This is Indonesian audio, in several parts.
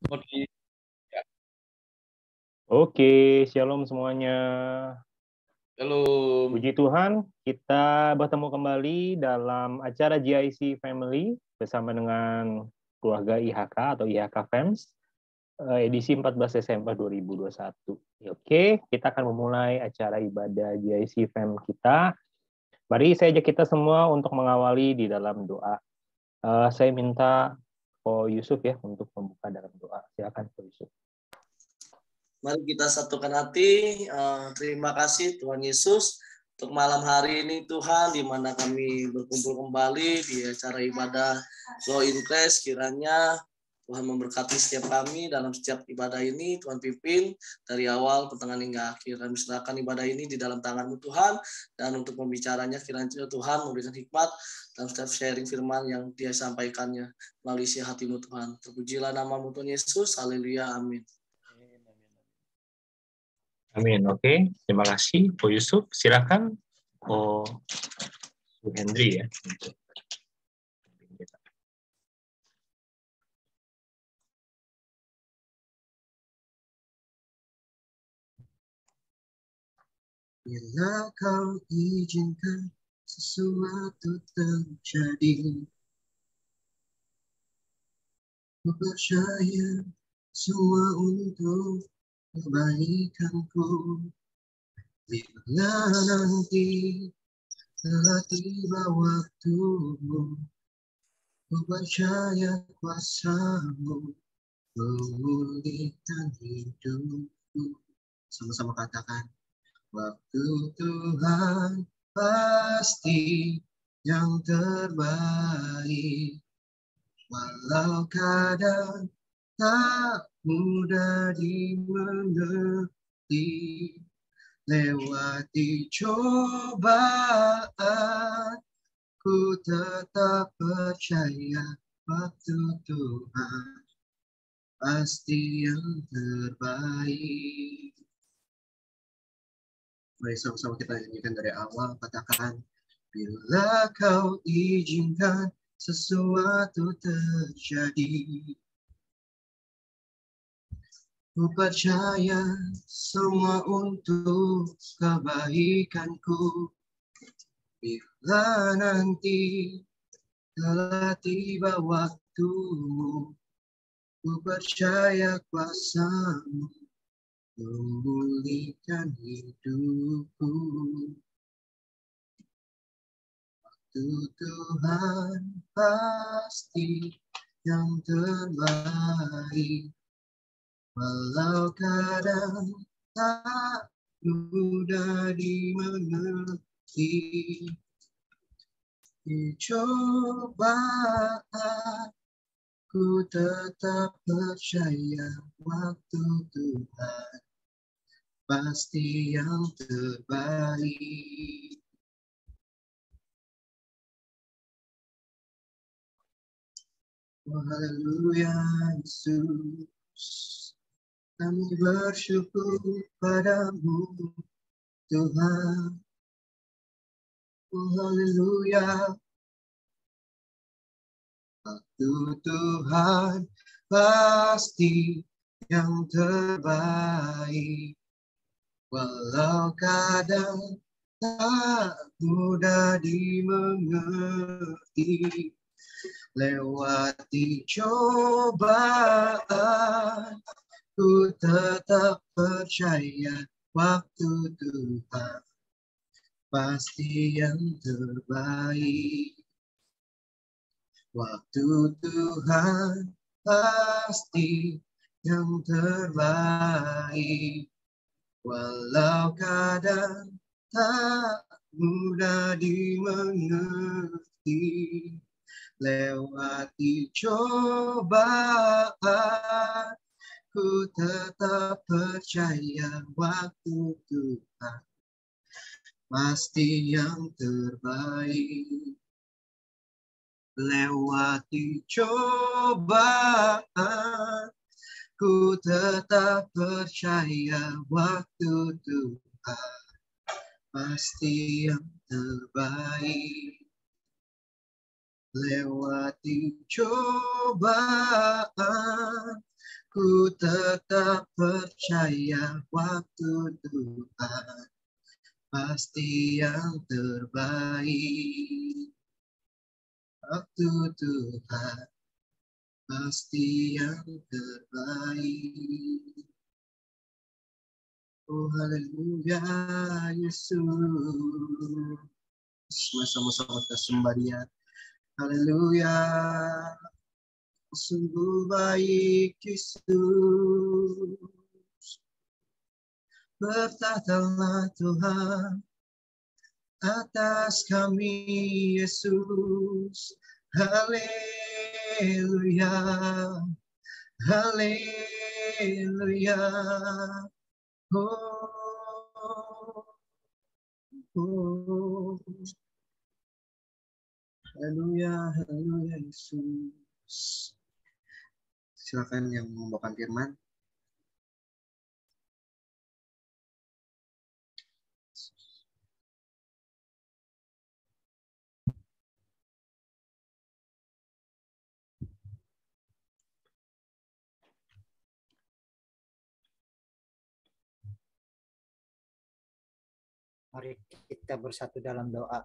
Oke. Ya. Oke, shalom semuanya. Shalom. Puji Tuhan, kita bertemu kembali dalam acara GIC Family bersama dengan keluarga IHK atau IHK Fams, edisi 14 Desember 2021. Oke, kita akan memulai acara ibadah GIC Fam kita. Mari saya ajak kita semua untuk mengawali di dalam doa. Saya minta Ko Yusuf ya untuk membuka dalam doa. Silakan Ko Yusuf. Mari kita satukan hati. Terima kasih Tuhan Yesus untuk malam hari ini Tuhan, di mana kami berkumpul kembali di acara ibadah Flow in Christ. Kiranya Tuhan memberkati setiap kami dalam setiap ibadah ini. Tuhan pimpin dari awal, pertengahan hingga akhir. Kami serahkan ibadah ini di dalam tangan-Mu Tuhan. Dan untuk pembicaranya kiranya Tuhan memberikan hikmat dalam setiap sharing firman yang Dia sampaikannya melalui isi hati-Mu Tuhan. Terpujilah nama-Mu Tuhan Yesus. Haleluya. Amin. Amin. Oke, terima kasih Ko Yusuf. Silakan Ko Hendri ya. Bila Kau izinkan sesuatu terjadi, ku percaya semua untuk kebaikanku. Bila nanti telah tiba waktumu, ku percaya kuasa-Mu memulihkan hidupku. Sama-sama katakan, waktu Tuhan pasti yang terbaik. Walau kadang tak mudah dimengerti, lewati cobaan, ku tetap percaya waktu Tuhan pasti yang terbaik. Mari sama-sama kita nyanyikan dari awal, katakan, bila Kau izinkan sesuatu terjadi, ku percaya semua untuk kebaikanku. Bila nanti telah tiba waktumu, ku percaya kuasa-Mu memulihkan hidupku. Waktu Tuhan pasti yang terbaik. Walau kadang tak mudah dimengerti, dicobaan, ku tetap percaya waktu Tuhan pasti yang terbaik. Oh, haleluya Yesus, kami bersyukur padamu Tuhan. Oh, haleluya. Waktu Tuhan pasti yang terbaik. Walau kadang tak mudah dimengerti, lewati cobaan, ku tetap percaya waktu Tuhan pasti yang terbaik. Waktu Tuhan pasti yang terbaik. Walau kadang tak mudah dimengerti, lewati cobaan, ku tetap percaya waktu Tuhan pasti yang terbaik. Lewati cobaan, ku tetap percaya waktu Tuhan pasti yang terbaik. Lewati cobaan, Ku tetap percaya waktu Tuhan pasti yang terbaik. Waktu Tuhan pasti yang terbaik. Oh haleluya Yesus. Sama-sama kita sembah Dia. Haleluya. Sungguh baik Yesus. Bertahtalah Tuhan atas kami Yesus. Haleluya. Haleluya. Oh, oh. Haleluya, haleluya Yesus. Silakan yang membawakan firman. Mari kita bersatu dalam doa.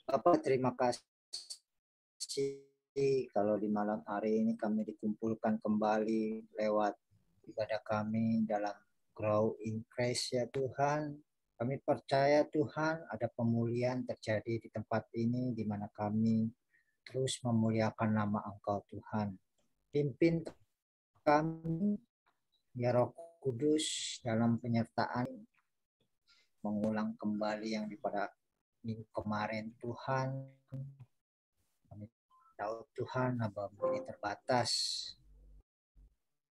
Bapak, terima kasih kalau di malam hari ini kami dikumpulkan kembali lewat ibadah kami dalam Grow in Christ ya Tuhan. Kami percaya Tuhan ada pemulihan terjadi di tempat ini di mana kami terus memuliakan nama Engkau Tuhan. Pimpin kami ya Roh Kudus dalam penyertaan mengulang kembali yang pada minggu kemarin Tuhan. Kami tahu Tuhan Abamu ini terbatas,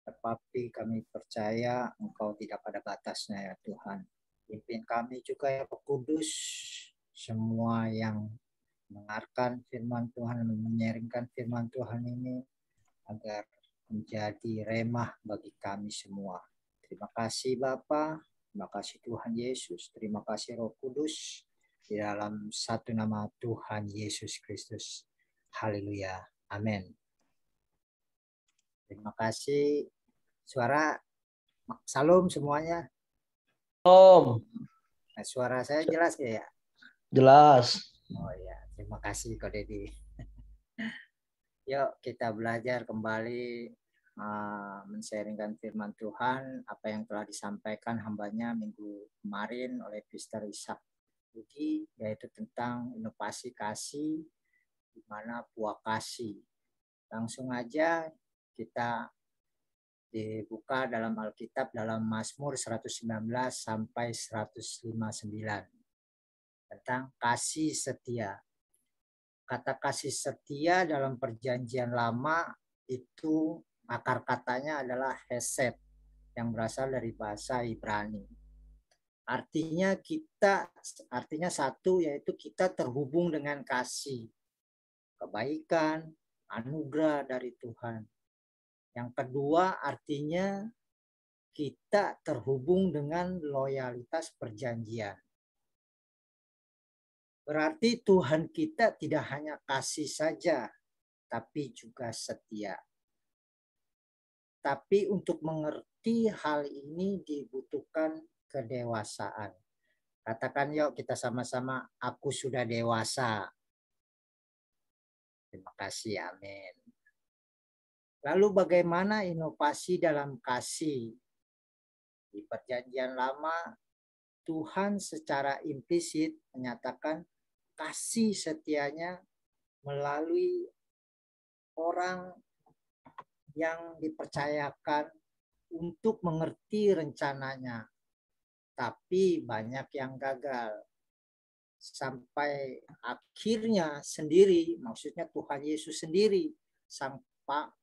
tetapi kami percaya Engkau tidak ada batasnya ya Tuhan. Pimpin kami juga ya Roh Kudus, semua yang mendengarkan firman Tuhan, menyaringkan firman Tuhan ini agar menjadi remah bagi kami semua. Terima kasih Bapa, terima kasih Tuhan Yesus, terima kasih Roh Kudus, di dalam satu nama Tuhan Yesus Kristus. Haleluya. Amin. Terima kasih. Suara Salam semuanya. Om. Nah, suara saya jelas ya? Jelas. Oh ya, terima kasih Ko Dedi. Yuk kita belajar kembali men-sharingkan firman Tuhan, apa yang telah disampaikan hambanya minggu kemarin oleh Pastor Ishak Budi, yaitu tentang inovasi kasih, di mana buah kasih. Langsung aja kita dibuka dalam Alkitab dalam Mazmur 119 sampai 159 tentang kasih setia. Kata kasih setia dalam perjanjian lama itu akar katanya adalah hesed yang berasal dari bahasa Ibrani. Artinya satu, yaitu kita terhubung dengan kasih, kebaikan, anugerah dari Tuhan. Yang kedua artinya kita terhubung dengan loyalitas perjanjian. Berarti Tuhan kita tidak hanya kasih saja, tapi juga setia. Tapi untuk mengerti hal ini dibutuhkan kedewasaan. Katakan yuk kita sama-sama, aku sudah dewasa. Terima kasih, amin. Lalu bagaimana inovasi dalam kasih? Di perjanjian lama, Tuhan secara implisit menyatakan kasih setianya melalui orang yang dipercayakan untuk mengerti rencananya. Tapi banyak yang gagal. Sampai akhirnya sendiri, maksudnya Tuhan Yesus sendiri, sang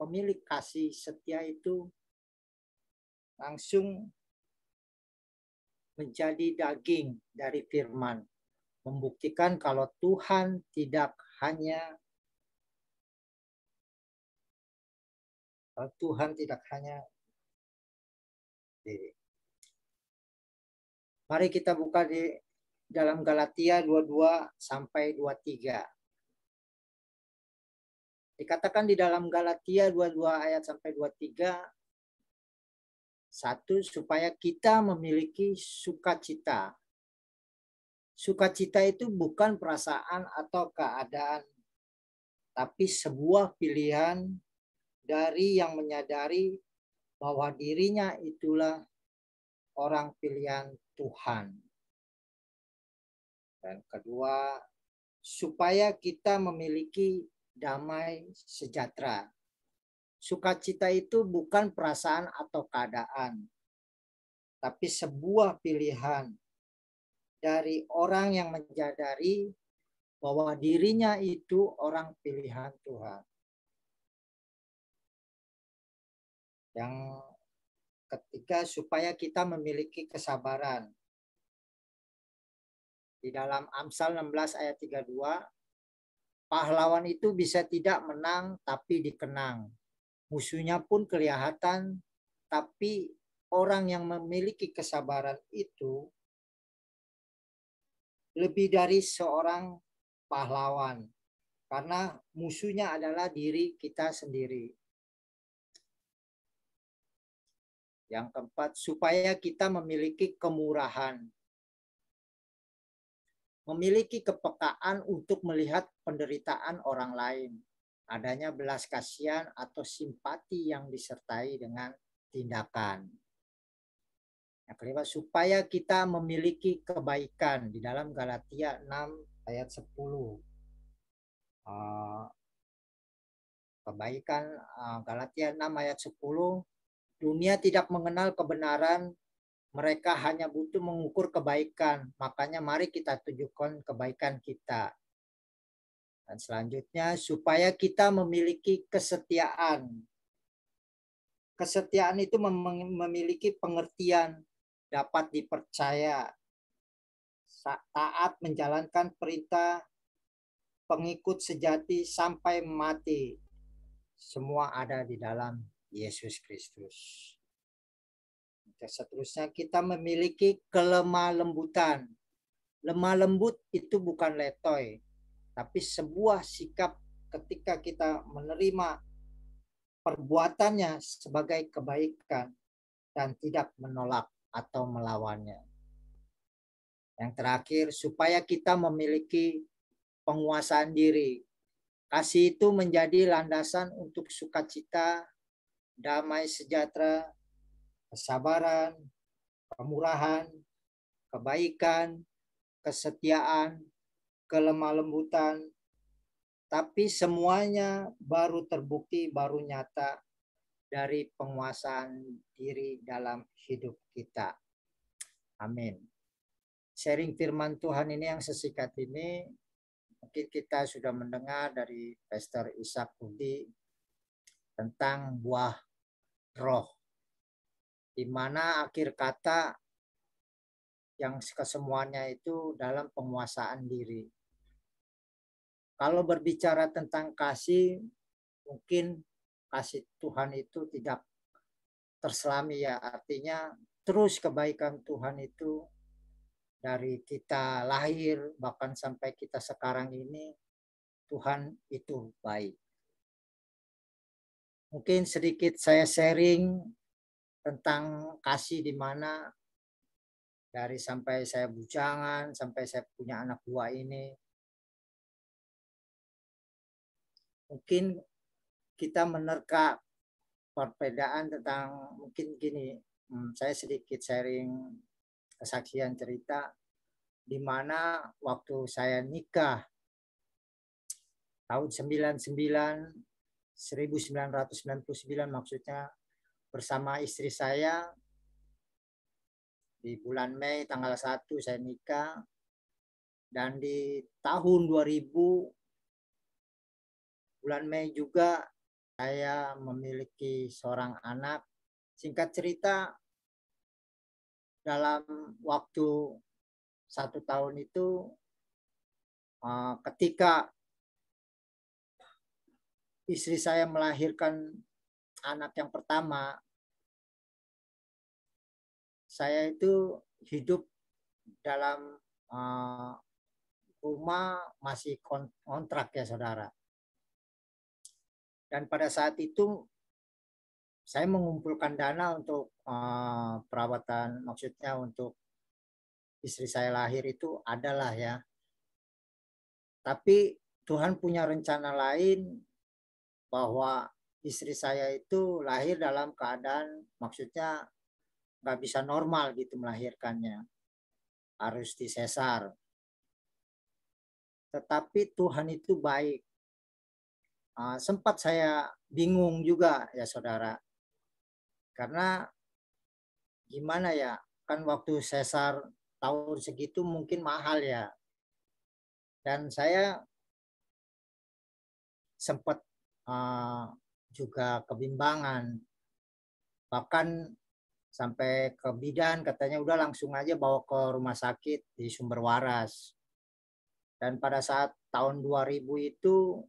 pemilik kasih setia itu langsung menjadi daging dari firman, membuktikan kalau Tuhan tidak hanya diri. Mari kita buka di dalam Galatia 22 sampai 23. Dikatakan di dalam Galatia 22 ayat sampai 23, satu, supaya kita memiliki sukacita. Sukacita itu bukan perasaan atau keadaan, tapi sebuah pilihan dari yang menyadari bahwa dirinya itulah orang pilihan Tuhan. Dan kedua, supaya kita memiliki damai sejahtera. Sukacita itu bukan perasaan atau keadaan, tapi sebuah pilihan dari orang yang menyadari bahwa dirinya itu orang pilihan Tuhan. Yang ketiga, supaya kita memiliki kesabaran. Di dalam Amsal 16 ayat 32, pahlawan itu bisa tidak menang tapi dikenang. Musuhnya pun kelihatan, tapi orang yang memiliki kesabaran itu lebih dari seorang pahlawan. Karena musuhnya adalah diri kita sendiri. Yang keempat, supaya kita memiliki kemurahan. Memiliki kepekaan untuk melihat penderitaan orang lain. Adanya belas kasihan atau simpati yang disertai dengan tindakan. Yang kelima, supaya kita memiliki kebaikan. Di dalam Galatia 6 ayat 10. Kebaikan, Galatia 6 ayat 10. Dunia tidak mengenal kebenaran, mereka hanya butuh mengukur kebaikan. Makanya mari kita tunjukkan kebaikan kita. Dan selanjutnya, supaya kita memiliki kesetiaan. Kesetiaan itu memiliki pengertian, dapat dipercaya, taat menjalankan perintah, pengikut sejati sampai mati. Semua ada di dalam Yesus Kristus. Seterusnya, kita memiliki kelemah lembutan. Lemah lembut itu bukan letoy, tapi sebuah sikap ketika kita menerima perbuatannya sebagai kebaikan dan tidak menolak atau melawannya. Yang terakhir, supaya kita memiliki penguasaan diri. Kasih itu menjadi landasan untuk sukacita, damai sejahtera, kesabaran, kemurahan, kebaikan, kesetiaan, kelemah lembutan, tapi semuanya baru terbukti, baru nyata dari penguasaan diri dalam hidup kita. Amin. Sharing firman Tuhan ini yang sesingkat ini, mungkin kita sudah mendengar dari Pastor Ishak Budi tentang buah roh, di mana akhir kata yang kesemuanya itu dalam penguasaan diri. Kalau berbicara tentang kasih, mungkin kasih Tuhan itu tidak terselami ya, artinya terus kebaikan Tuhan itu dari kita lahir bahkan sampai kita sekarang ini, Tuhan itu baik. Mungkin sedikit saya sharing tentang kasih, di mana dari sampai saya bujangan sampai saya punya anak dua ini, mungkin kita menerka perbedaan tentang, mungkin gini, saya sedikit sharing kesaksian cerita, di mana waktu saya nikah tahun 1999 maksudnya, bersama istri saya di bulan Mei tanggal 1 saya nikah, dan di tahun 2000 bulan Mei juga saya memiliki seorang anak. Singkat cerita, dalam waktu 1 tahun itu, ketika istri saya melahirkan anak yang pertama, saya itu hidup dalam rumah masih kontrak ya saudara. Dan pada saat itu saya mengumpulkan dana untuk perawatan, maksudnya untuk istri saya lahir itu adalah ya. Tapi Tuhan punya rencana lain bahwa istri saya itu lahir dalam keadaan, maksudnya nggak bisa normal gitu melahirkannya, harus disesar. Tetapi Tuhan itu baik. Sempat saya bingung juga ya saudara, karena gimana ya, kan waktu sesar tahun segitu mungkin mahal ya, dan saya sempat juga kebimbangan, bahkan sampai ke bidan katanya udah langsung aja bawa ke rumah sakit di Sumber Waras. Dan pada saat tahun 2000 itu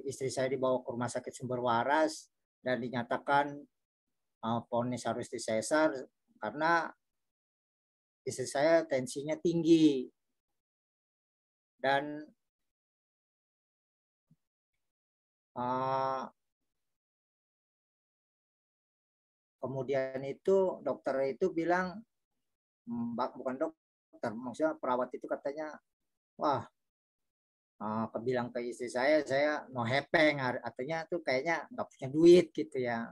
istri saya dibawa ke rumah sakit Sumber Waras dan dinyatakan vonis harus disesar karena istri saya tensinya tinggi. Dan kemudian itu dokter itu bilang, bukan dokter, maksudnya perawat itu katanya, wah, kebilang ke istri saya no hepeng, artinya tuh kayaknya nggak punya duit gitu ya.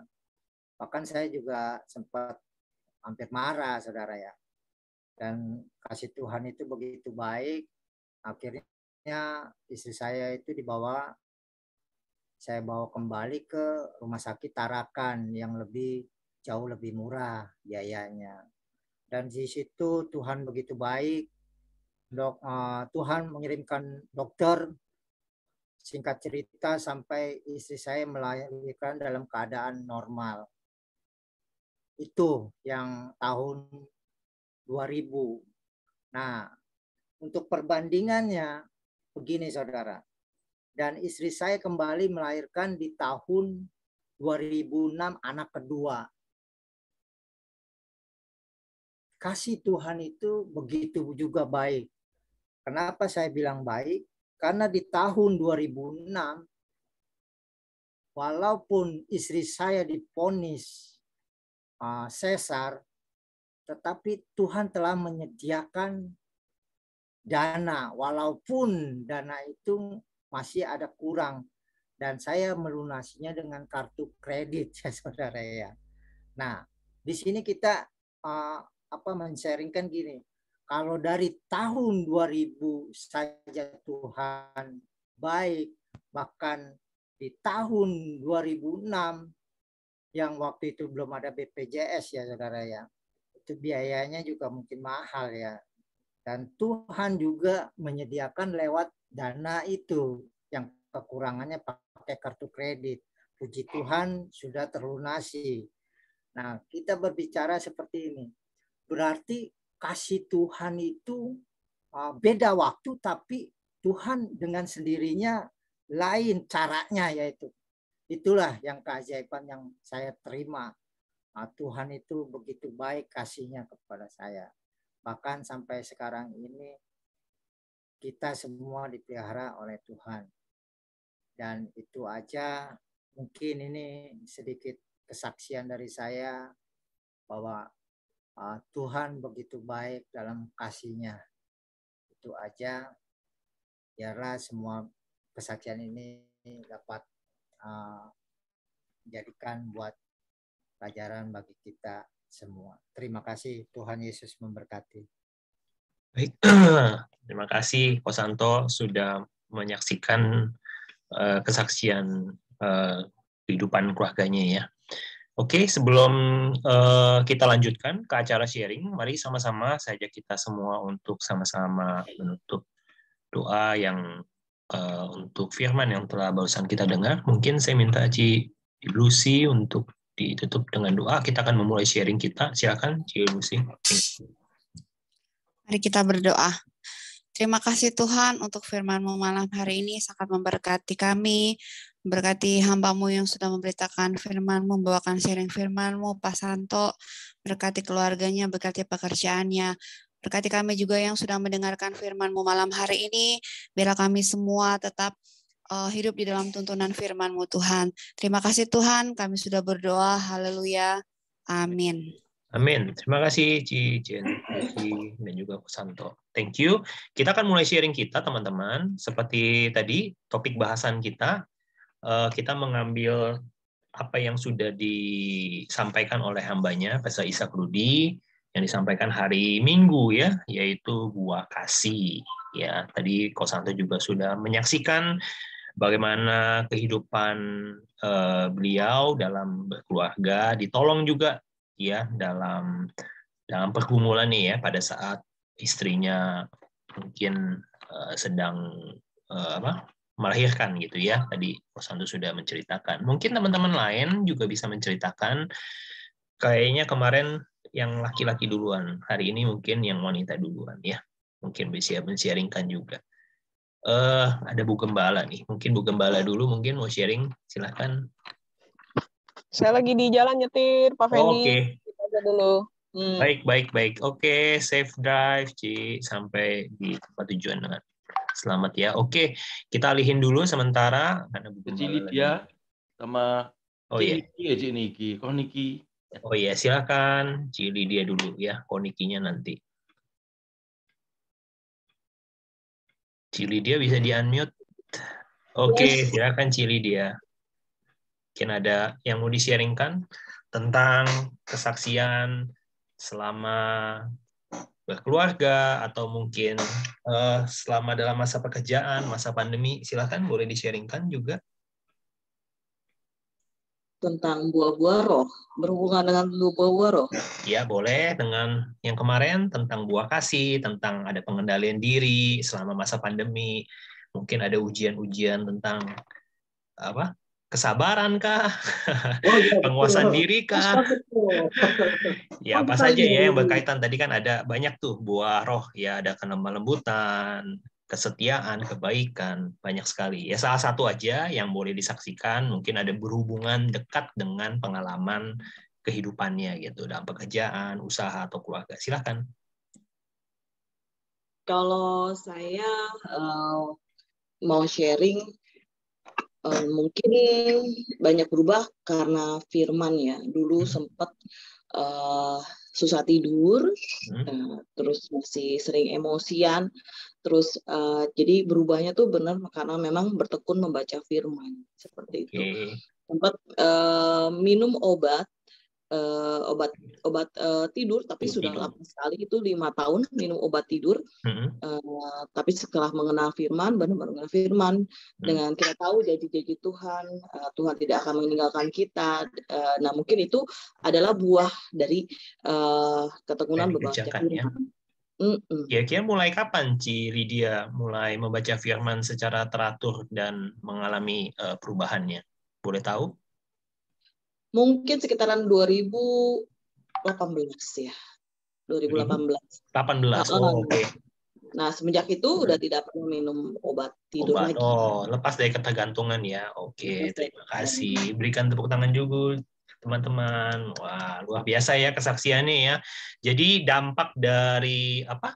Bahkan saya juga sempat hampir marah saudara ya. Dan kasih Tuhan itu begitu baik, akhirnya istri saya itu saya bawa kembali ke rumah sakit Tarakan yang jauh lebih murah biayanya. Dan di situ Tuhan begitu baik. Tuhan mengirimkan dokter, singkat cerita sampai istri saya melahirkan dalam keadaan normal. Itu yang tahun 2000. Nah, untuk perbandingannya begini saudara. Dan istri saya kembali melahirkan di tahun 2006 anak kedua. Kasih Tuhan itu begitu juga baik. Kenapa saya bilang baik? Karena di tahun 2006, walaupun istri saya divonis sesar, tetapi Tuhan telah menyediakan dana, walaupun dana itu masih ada kurang, dan saya melunasinya dengan kartu kredit ya saudara ya. Nah, di sini kita men-sharingkan gini, kalau dari tahun 2000 saja Tuhan baik, bahkan di tahun 2006 yang waktu itu belum ada BPJS ya saudara ya, itu biayanya juga mungkin mahal ya. Dan Tuhan juga menyediakan lewat dana itu yang kekurangannya pakai kartu kredit. Puji Tuhan sudah terlunasi. Nah, kita berbicara seperti ini. Berarti kasih Tuhan itu beda waktu, tapi Tuhan dengan sendirinya lain caranya, yaitu itulah yang keajaiban yang saya terima. Tuhan itu begitu baik kasihnya kepada saya. Bahkan sampai sekarang ini kita semua dipelihara oleh Tuhan. Dan itu aja, mungkin ini sedikit kesaksian dari saya bahwa Tuhan begitu baik dalam kasih-Nya. Itu aja, biarlah semua kesaksian ini dapat dijadikan buat pelajaran bagi kita semua. Terima kasih, Tuhan Yesus memberkati. Baik, terima kasih Ko Santo sudah menyaksikan kesaksian kehidupan keluarganya ya. Oke, sebelum kita lanjutkan ke acara sharing, mari sama-sama saja kita semua untuk sama-sama menutup doa yang untuk firman yang telah barusan kita dengar. Mungkin saya minta Ci Lucy untuk ditutup dengan doa. Kita akan memulai sharing kita. Silakan Ci Lucy. Mari kita berdoa. Terima kasih Tuhan untuk firman-Mu malam hari ini, sangat memberkati kami, memberkati hamba-Mu yang sudah memberitakan firman-Mu, membawakan sharing firman-Mu, Pak Santo, berkati keluarganya, berkati pekerjaannya, berkati kami juga yang sudah mendengarkan firman-Mu malam hari ini, biarlah kami semua tetap hidup di dalam tuntunan firman-Mu Tuhan. Terima kasih Tuhan, kami sudah berdoa. Haleluya. Amin. Amin. Terima kasih Ci Jen, dan juga Ko Santo. Thank you. Kita akan mulai sharing kita, teman-teman. Seperti tadi, topik bahasan kita mengambil apa yang sudah disampaikan oleh hambanya, Pastor Ishak Rudi, yang disampaikan hari Minggu ya, yaitu buah kasih. Ya, tadi Ko Santo juga sudah menyaksikan bagaimana kehidupan beliau dalam berkeluarga, ditolong juga ya dalam pergumulan nih ya pada saat istrinya mungkin sedang melahirkan gitu ya. Tadi Ko Santo sudah menceritakan. Mungkin teman-teman lain juga bisa menceritakan. Kayaknya kemarin yang laki-laki duluan, hari ini mungkin yang wanita duluan ya. Mungkin bisa men-sharingkan juga. Ada Bu Gembala nih. Mungkin Bu Gembala dulu mungkin mau sharing, silahkan. Saya lagi di jalan nyetir, Pak Fendi. Oke. Kita aja dulu. Baik. Oke, safe drive, Ci, sampai di tempat tujuan dengan selamat ya. Oke, kita alihin dulu sementara karena Bu Gembala Lydia sama Niki ya, Ci Niki. Kok Niki? Oh iya, silakan Ci Lydia dulu ya, konikinya nanti. Ci Lydia bisa di-unmute. Oke, silakan Ci Lydia. Mungkin ada yang mau di-sharingkan tentang kesaksian selama berkeluarga atau mungkin selama dalam masa pekerjaan, masa pandemi. Silakan boleh di-sharingkan juga. Tentang buah-buah roh, berhubungan dengan buah-buah roh. Ya, boleh dengan yang kemarin tentang buah kasih, tentang ada pengendalian diri selama masa pandemi. Mungkin ada ujian-ujian tentang apa? Kesabaran kah? Penguasaan diri kah? Ya, apa saja ya yang berkaitan. Tadi kan ada banyak tuh buah roh, ya ada kelemah lembutan, kesetiaan, kebaikan, banyak sekali. Ya salah satu aja yang boleh disaksikan, mungkin ada berhubungan dekat dengan pengalaman kehidupannya gitu, dalam pekerjaan, usaha, atau keluarga. Silakan. Kalau saya mau sharing, mungkin banyak berubah karena firman ya. Dulu sempat susah tidur, terus masih sering emosian, terus jadi berubahnya tuh benar karena memang bertekun membaca firman seperti itu. Sempat minum obat tidur, tapi sudah lama sekali, itu 5 tahun minum obat tidur. Tapi setelah mengenal firman, benar-benar mengenal firman, dengan kita tahu janji-janji Tuhan, Tuhan tidak akan meninggalkan kita. Nah, mungkin itu adalah buah dari ketekunan membaca firman. Kira-kira mulai kapan Ci Lydia mulai membaca firman secara teratur dan mengalami perubahannya? Boleh tahu? Mungkin sekitaran 2018 ya. 2018. 18. Oh, oke. Nah, semenjak itu udah tidak perlu minum obat tidur lagi. Oh, lepas dari ketergantungan ya. Oke, terima kasih. Berikan tepuk tangan juga teman-teman. Wah, luar biasa ya kesaksiannya ya. Jadi dampak dari apa?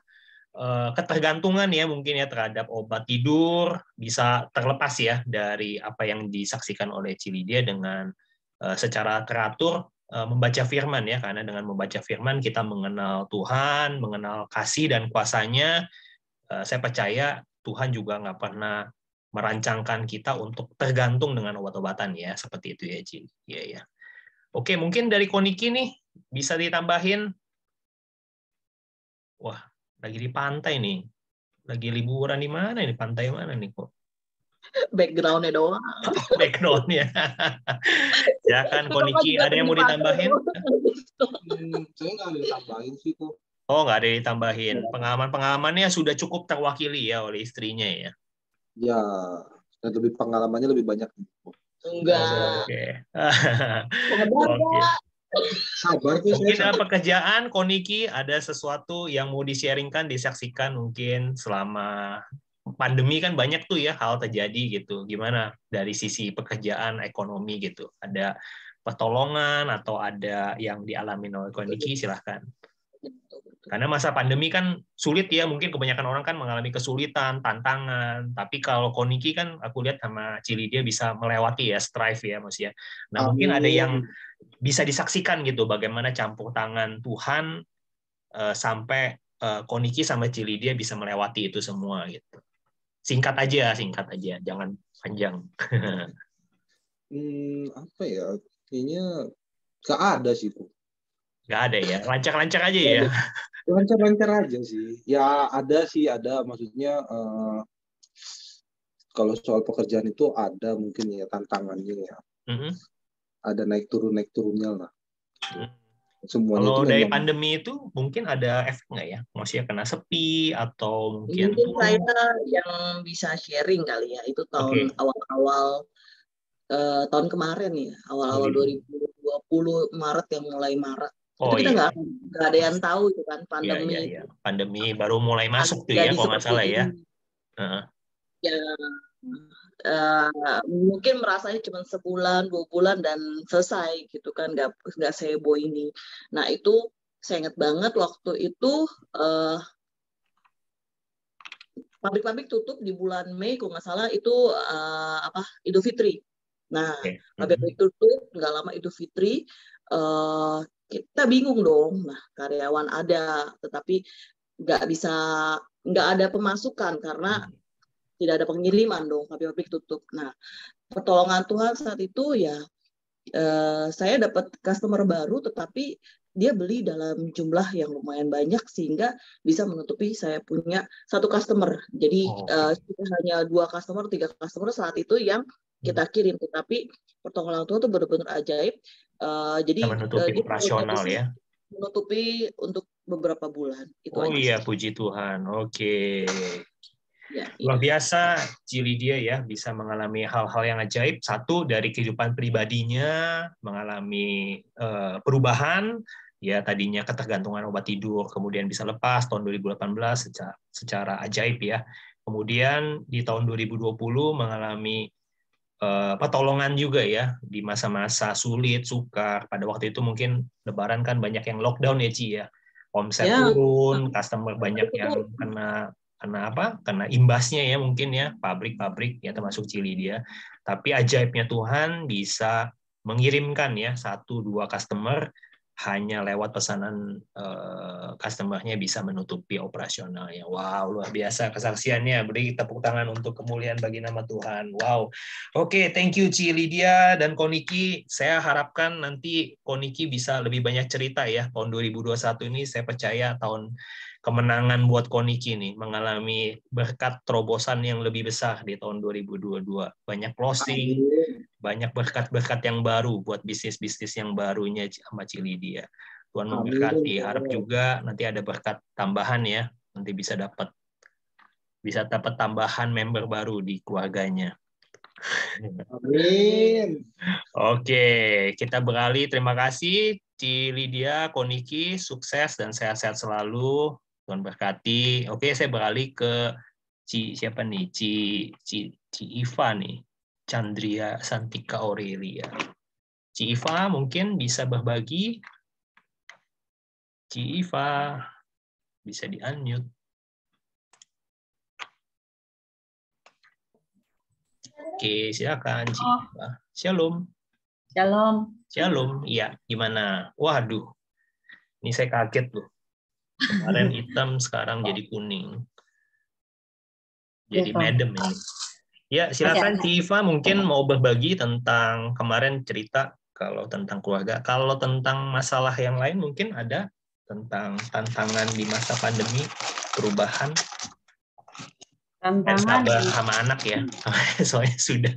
Ketergantungan ya mungkin ya terhadap obat tidur bisa terlepas ya dari apa yang disaksikan oleh Ci Lydia dengan secara teratur membaca firman ya, karena dengan membaca firman kita mengenal Tuhan, mengenal kasih dan kuasa-Nya. Saya percaya Tuhan juga nggak pernah merancangkan kita untuk tergantung dengan obat-obatan ya, seperti itu ya Ci. Iya ya. Oke, mungkin dari Koniki nih bisa ditambahin. Wah, lagi di pantai nih. Lagi liburan di mana ini? Pantai mana nih kok? Background-nya doang. Background-nya. Ya kan, Koniki, ada yang mau ditambahin? Saya nggak ada ditambahin sih kok. Oh, nggak ada ditambahin. Pengalaman-pengalamannya sudah cukup terwakili ya oleh istrinya ya? Ya, dan lebih pengalamannya lebih banyak. Enggak. Oke. Oke. Sabar tuh. Mungkin dalam pekerjaan, Koniki ada sesuatu yang mau di-sharingkan, disaksikan mungkin selama pandemi kan banyak tuh ya hal terjadi gitu. Gimana dari sisi pekerjaan, ekonomi gitu? Ada pertolongan atau ada yang dialami oleh Koniki? Silahkan. Karena masa pandemi kan sulit ya, mungkin kebanyakan orang kan mengalami kesulitan, tantangan. Tapi kalau Koniki kan aku lihat sama Cili dia bisa melewati ya, strive ya Mas ya. Nah mungkin ada yang bisa disaksikan gitu bagaimana campur tangan Tuhan sampai Koniki sama Cili dia bisa melewati itu semua gitu. Singkat aja, jangan panjang. Apa ya? Kayaknya nggak ada sih tuh. Nggak ada ya, lancar-lancar aja ya. Lancar-lancar aja sih. Ya ada sih, ada. Maksudnya kalau soal pekerjaan itu ada mungkin ya tantangannya ya. Ada naik turunnya lah. Semuanya kalau itu dari memang... pandemi itu mungkin ada efek nggak ya? Maksudnya kena sepi atau mungkin saya yang bisa sharing kali ya, itu tahun awal-awal tahun kemarin ya, awal-awal 2020 Maret yang mulai Maret. Itu kita nggak ada yang tahu itu kan pandemi. Iya. Pandemi baru mulai masuk tuh ya, kalau nggak salah ya. Ya, mungkin merasanya cuma sebulan, 2 bulan dan selesai gitu kan, nggak seheboh ini. Nah itu saya ingat banget waktu itu pabrik-pabrik tutup di bulan Mei, kalau nggak salah itu Idul Fitri. Nah, pabrik tutup, nggak lama Idul Fitri, kita bingung dong. Nah, karyawan ada, tetapi nggak ada pemasukan karena tidak ada pengiriman dong, pabrik tutup. Nah, pertolongan Tuhan saat itu ya, saya dapat customer baru, tetapi dia beli dalam jumlah yang lumayan banyak sehingga bisa menutupi saya punya 1 customer. Jadi kita hanya 2 customer, 3 customer saat itu yang kita kirim, tetapi pertolongan Tuhan itu benar-benar ajaib. Jadi menutupi operasional ya. Menutupi untuk beberapa bulan. Itu aja iya, sih. puji Tuhan. Oke. Luar biasa Cili dia ya, bisa mengalami hal-hal yang ajaib. Satu, dari kehidupan pribadinya mengalami perubahan. Ya, tadinya ketergantungan obat tidur, kemudian bisa lepas tahun 2018 secara ajaib ya. Kemudian di tahun 2020 mengalami pertolongan juga ya di masa-masa sulit, sukar. Pada waktu itu mungkin Lebaran kan banyak yang lockdown ya Ci ya. Omset turun, customer banyak yang kena imbasnya ya mungkin ya, pabrik-pabrik ya termasuk Cili dia. Tapi ajaibnya Tuhan bisa mengirimkan ya 1-2 customer, hanya lewat pesanan customer-nya bisa menutupi operasionalnya. Wow, luar biasa kesaksiannya. Beri tepuk tangan untuk kemuliaan bagi nama Tuhan. Wow. Oke, thank you Ci Lydia dan Koniki. Saya harapkan nanti Koniki bisa lebih banyak cerita ya. Tahun 2021 ini saya percaya tahun kemenangan buat Koniki nih, mengalami berkat terobosan yang lebih besar di tahun 2022. Banyak closing, banyak berkat-berkat yang baru buat bisnis-bisnis yang barunya sama Cili dia. Tuhan memberkati. Harap juga nanti ada berkat tambahan ya, nanti bisa dapat tambahan member baru di keluarganya. Amin. Oke, kita beralih. Terima kasih Cili dia, Koniki, sukses dan sehat-sehat selalu. Tuhan berkati. Oke, saya beralih ke siapa nih? Ci Iva nih. Chandria Santika Aurelia. Ci Iva mungkin bisa berbagi. Ci Iva bisa di-unmute. Oke, silakan Ci Iva. Shalom. Shalom. Iya, gimana? Waduh. Ini saya kaget loh. Kemarin hitam, sekarang jadi kuning. Jadi madam ini. Ya, silakan Ci Iva mungkin mau berbagi tentang kemarin cerita kalau tentang keluarga. Kalau tentang masalah yang lain mungkin ada tentang tantangan di masa pandemi, perubahan. Tantangan sama anak ya. Soalnya sudah.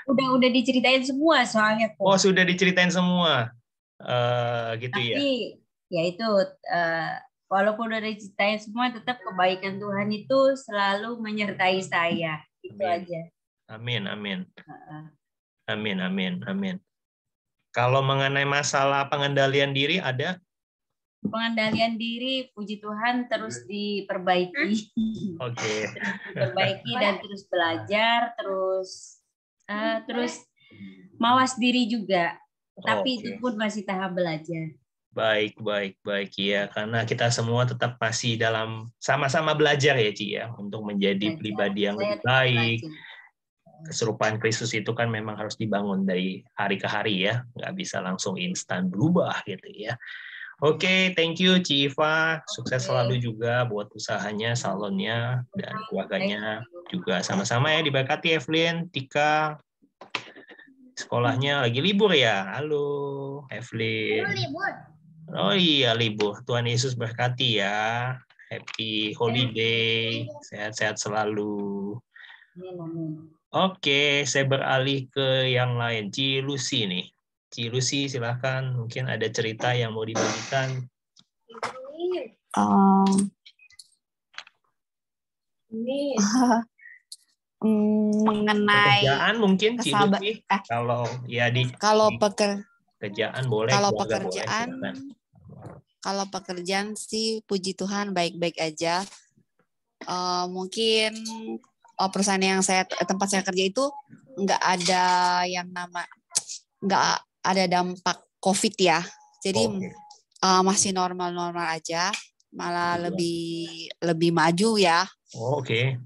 Udah diceritain semua soalnya kok. Oh, sudah diceritain semua. Gitu. Tapi, ya. Tapi ya itu walaupun udah diceritain semua, tetap kebaikan Tuhan itu selalu menyertai saya. Itu aja. Amin. Kalau mengenai masalah pengendalian diri ada? Pengendalian diri, puji Tuhan, terus diperbaiki. Oke. Diperbaiki dan terus belajar, terus mawas diri juga. Tapi itu pun masih tahap belajar. Baik ya, karena kita semua tetap masih dalam sama-sama belajar ya Ci ya, untuk menjadi pribadi yang lebih baik. Keserupaan Kristus itu kan memang harus dibangun dari hari ke hari ya, nggak bisa langsung instan berubah gitu ya. Oke, thank you Ci Iva, sukses selalu juga buat usahanya, salonnya, dan keluarganya juga sama-sama ya, diberkati Evelyn, Tika. Sekolahnya lagi libur ya, halo Evelyn. Oh iya, libur. Tuhan Yesus berkati ya. Happy holiday. Sehat-sehat selalu. Oke, saya beralih ke yang lain. Ci Lucy nih. Ci Lucy, silahkan. Mungkin ada cerita yang mau dibagikan. Mengenai pekerjaan mungkin Ci Lucy. Kalau pekerjaan boleh. Kalau pekerjaan sih puji Tuhan baik-baik aja. Mungkin perusahaan yang tempat saya kerja itu nggak ada dampak COVID ya. Jadi masih normal-normal aja, malah lebih maju ya. Oke.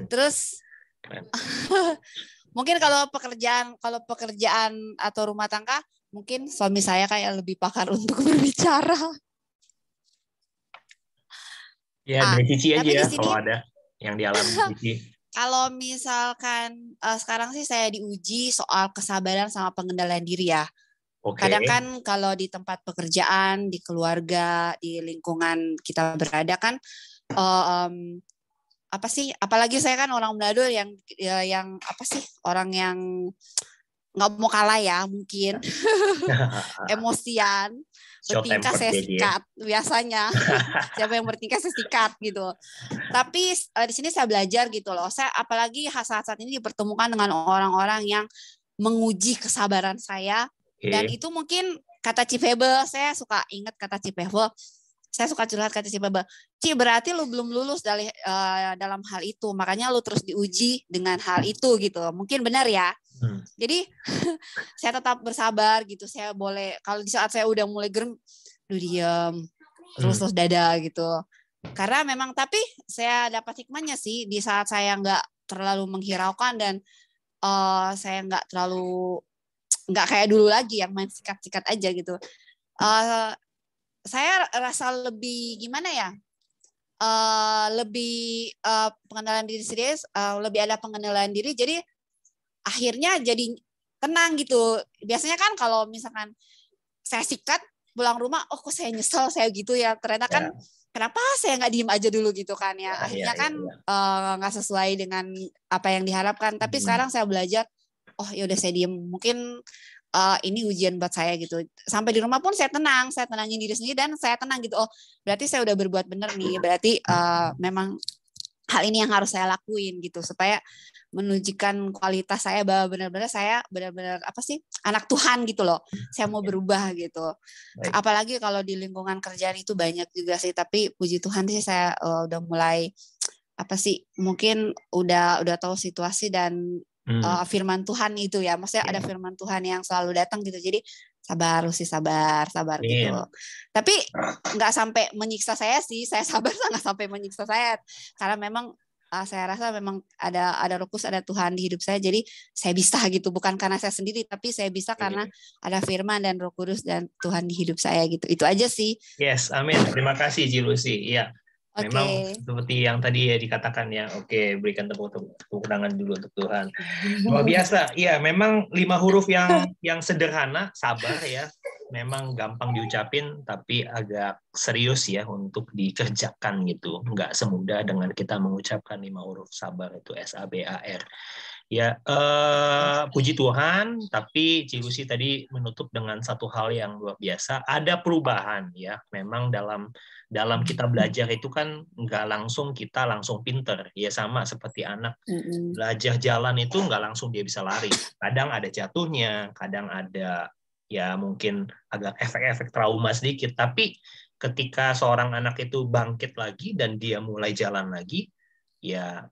Terus mungkin kalau pekerjaan atau rumah tangga, mungkin suami saya kayak lebih pakar untuk berbicara. Ya, dari Cici aja ya, kalau ada yang dialami Cici. Kalau misalkan sekarang sih saya diuji soal kesabaran sama pengendalian diri ya. Kadang kan kalau di tempat pekerjaan, di keluarga, di lingkungan kita berada kan, apalagi saya kan orang Manado yang orang yang nggak mau kalah ya, mungkin emosian, bertingkah saya sikat biasanya. Siapa yang bertingkah saya sikat gitu. Tapi di sini saya belajar gitu loh. Saya apalagi saat ini dipertemukan dengan orang-orang yang menguji kesabaran saya. Dan itu mungkin kata Cipebel, saya suka ingat kata Cipebel. Saya suka curhat kata Cipebel. Ci, berarti lu belum lulus dalam hal itu. Makanya lu terus diuji dengan hal itu gitu. Mungkin benar ya. Jadi saya tetap bersabar gitu. Saya boleh, kalau di saat saya udah mulai gerem, diam, terus dada gitu. Karena memang, tapi saya dapat hikmahnya sih di saat saya nggak terlalu menghiraukan dan saya nggak kayak dulu lagi yang main sikat-sikat aja gitu. Saya rasa lebih gimana ya? Lebih pengenalan diri sendiri, lebih ada pengenalan diri. Jadi akhirnya jadi tenang gitu. Biasanya kan kalau misalkan saya sikat pulang rumah, kok saya nyesel saya gitu ya. Ternyata kan kenapa saya nggak diem aja dulu gitu kan ya. Akhirnya kan nggak sesuai dengan apa yang diharapkan. Tapi sekarang saya belajar, yaudah saya diem. Mungkin ini ujian buat saya gitu. Sampai di rumah pun saya tenangin diri sendiri dan saya tenang gitu. Berarti saya udah berbuat benar nih. Berarti memang hal ini yang harus saya lakuin gitu supaya menunjukkan kualitas saya bahwa benar-benar saya benar-benar anak Tuhan gitu loh. Saya mau berubah gitu. Apalagi kalau di lingkungan kerjaan itu banyak juga sih, tapi puji Tuhan sih saya udah mulai mungkin udah tahu situasi dan firman Tuhan itu ya. Maksudnya ada firman Tuhan yang selalu datang gitu. Jadi sabar gitu. Tapi nggak sampai menyiksa saya sih. Saya sabar nggak sampai menyiksa saya. Karena memang saya rasa memang ada Roh Kudus, ada Tuhan di hidup saya. Jadi saya bisa gitu. Bukan karena saya sendiri, tapi saya bisa karena ada firman dan Roh Kudus dan Tuhan di hidup saya gitu. Itu aja sih. Yes, amin. Terima kasih Ci Lucy. Iya. Memang seperti yang tadi ya dikatakan ya, berikan tepuk tangan dulu untuk Tuhan. Luar biasa, iya memang 5 huruf yang sederhana, sabar ya, memang gampang diucapin tapi agak serius ya untuk dikerjakan gitu, nggak semudah dengan kita mengucapkan 5 huruf sabar itu SABAR. Ya, puji Tuhan, tapi Ci Lucy tadi menutup dengan satu hal yang luar biasa, ada perubahan ya, memang dalam kita belajar itu kan nggak kita langsung pinter, ya sama seperti anak belajar jalan itu nggak langsung dia bisa lari, kadang ada jatuhnya, kadang ada ya mungkin agak efek-efek trauma sedikit, tapi ketika seorang anak itu bangkit lagi dan dia mulai jalan lagi, ya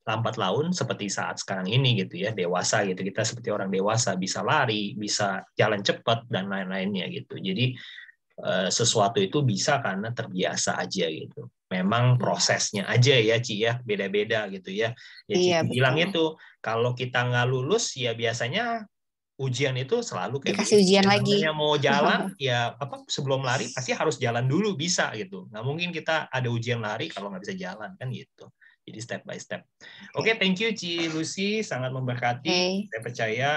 lambat laun seperti saat sekarang ini gitu ya, dewasa gitu, kita seperti orang dewasa bisa lari, bisa jalan cepat dan lain-lainnya gitu. Jadi sesuatu itu bisa karena terbiasa aja gitu. Memang prosesnya aja ya Ci ya, beda-beda gitu ya. Ya Ci bilang itu kalau kita nggak lulus ya biasanya ujian itu selalu kayak dikasih ujian lagi. Mau jalan ya sebelum lari pasti harus jalan dulu bisa gitu. Nggak mungkin kita ada ujian lari kalau nggak bisa jalan kan gitu. Jadi step by step. Oke, thank you Ci Lucy, sangat memberkati. Saya percaya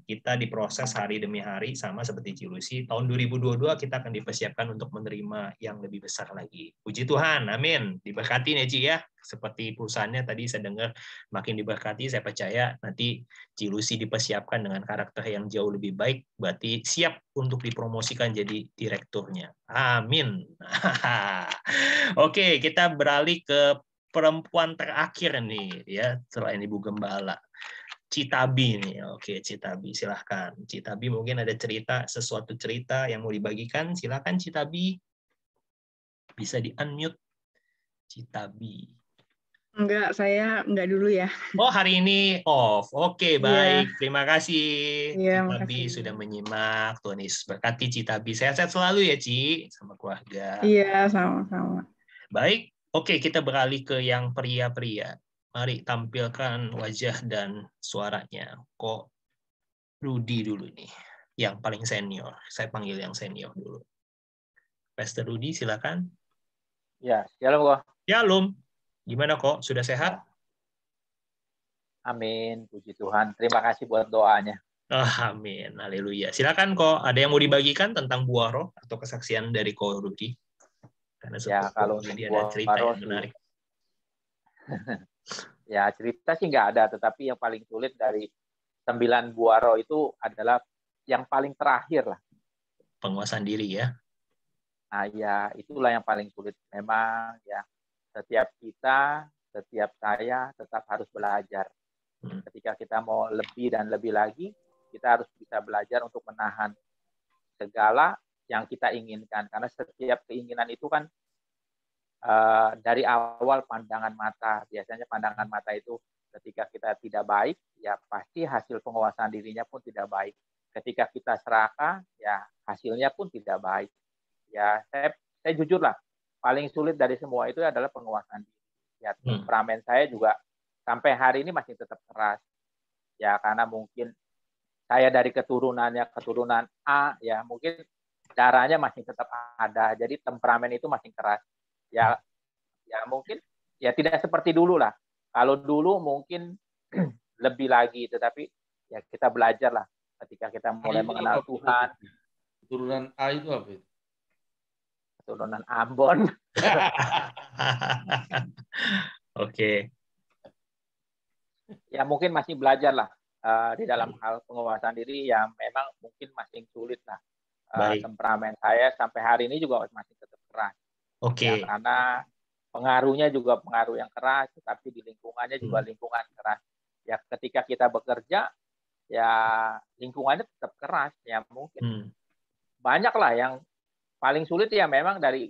kita diproses hari demi hari sama seperti Ci Lucy. Tahun 2022 kita akan dipersiapkan untuk menerima yang lebih besar lagi. Puji Tuhan, amin. Diberkati nih Ci ya. Seperti perusahaannya tadi saya dengar makin diberkati, saya percaya nanti Ci Lucy dipersiapkan dengan karakter yang jauh lebih baik, berarti siap untuk dipromosikan jadi direkturnya. Amin. Oke, kita beralih ke perempuan terakhir nih ya, selain Ibu Gembala. Citabi nih. Oke, Citabi silahkan. Citabi mungkin ada sesuatu cerita yang mau dibagikan, silahkan Citabi. Bisa di-unmute. Citabi. Enggak, saya enggak dulu ya. Oh, hari ini off. Oke, baik. Terima kasih Citabi sudah menyimak. Tuhan Yesus berkati Citabi. Sehat-sehat selalu ya, Ci, sama keluarga. Iya, sama-sama. Baik. Oke, kita beralih ke yang pria-pria. Mari tampilkan wajah dan suaranya. Kok Rudy dulu nih, yang paling senior. Saya panggil yang senior dulu. Pastor Rudy, silakan. Ya, shalom kok. Shalom. Gimana kok? Sudah sehat? Amin, puji Tuhan. Terima kasih buat doanya. Amin, haleluya. Silakan kok. Ada yang mau dibagikan tentang buah roh atau kesaksian dari Ko Rudy? Karena ya, kalau jadi ada cerita yang menarik. Ya, cerita sih nggak ada, tetapi yang paling sulit dari 9 buah roh itu adalah yang paling terakhir lah. Penguasaan diri ya. Nah, ya itulah yang paling sulit. Memang ya, setiap kita, setiap saya tetap harus belajar. Ketika kita mau lebih dan lebih lagi, kita harus bisa belajar untuk menahan segala yang kita inginkan. Karena setiap keinginan itu kan dari awal pandangan mata. Biasanya pandangan mata itu ketika kita tidak baik, ya pasti hasil penguasaan dirinya pun tidak baik. Ketika kita serakah, ya hasilnya pun tidak baik. Ya, saya jujur lah, paling sulit dari semua itu adalah penguasaan diri. Ya, temperamen saya juga sampai hari ini masih tetap keras. Ya, karena mungkin saya dari keturunan A, ya mungkin darahnya masih tetap ada. Jadi temperamen itu masih keras. Ya mungkin ya tidak seperti dulu lah. Kalau dulu mungkin lebih lagi, tetapi ya kita belajar lah ketika kita mulai mengenal Tuhan. Keturunan A itu apa itu? Keturunan Ambon. Oke. Ya mungkin masih belajar lah di dalam hal penguasaan diri, yang memang mungkin masih sulit lah. Temperamen saya sampai hari ini juga masih tetap keras. Oke. Ya, karena pengaruhnya juga pengaruh yang keras, tetapi di lingkungannya juga lingkungan keras. Ya ketika kita bekerja, ya lingkungannya tetap keras. Ya mungkin banyak lah yang paling sulit ya memang dari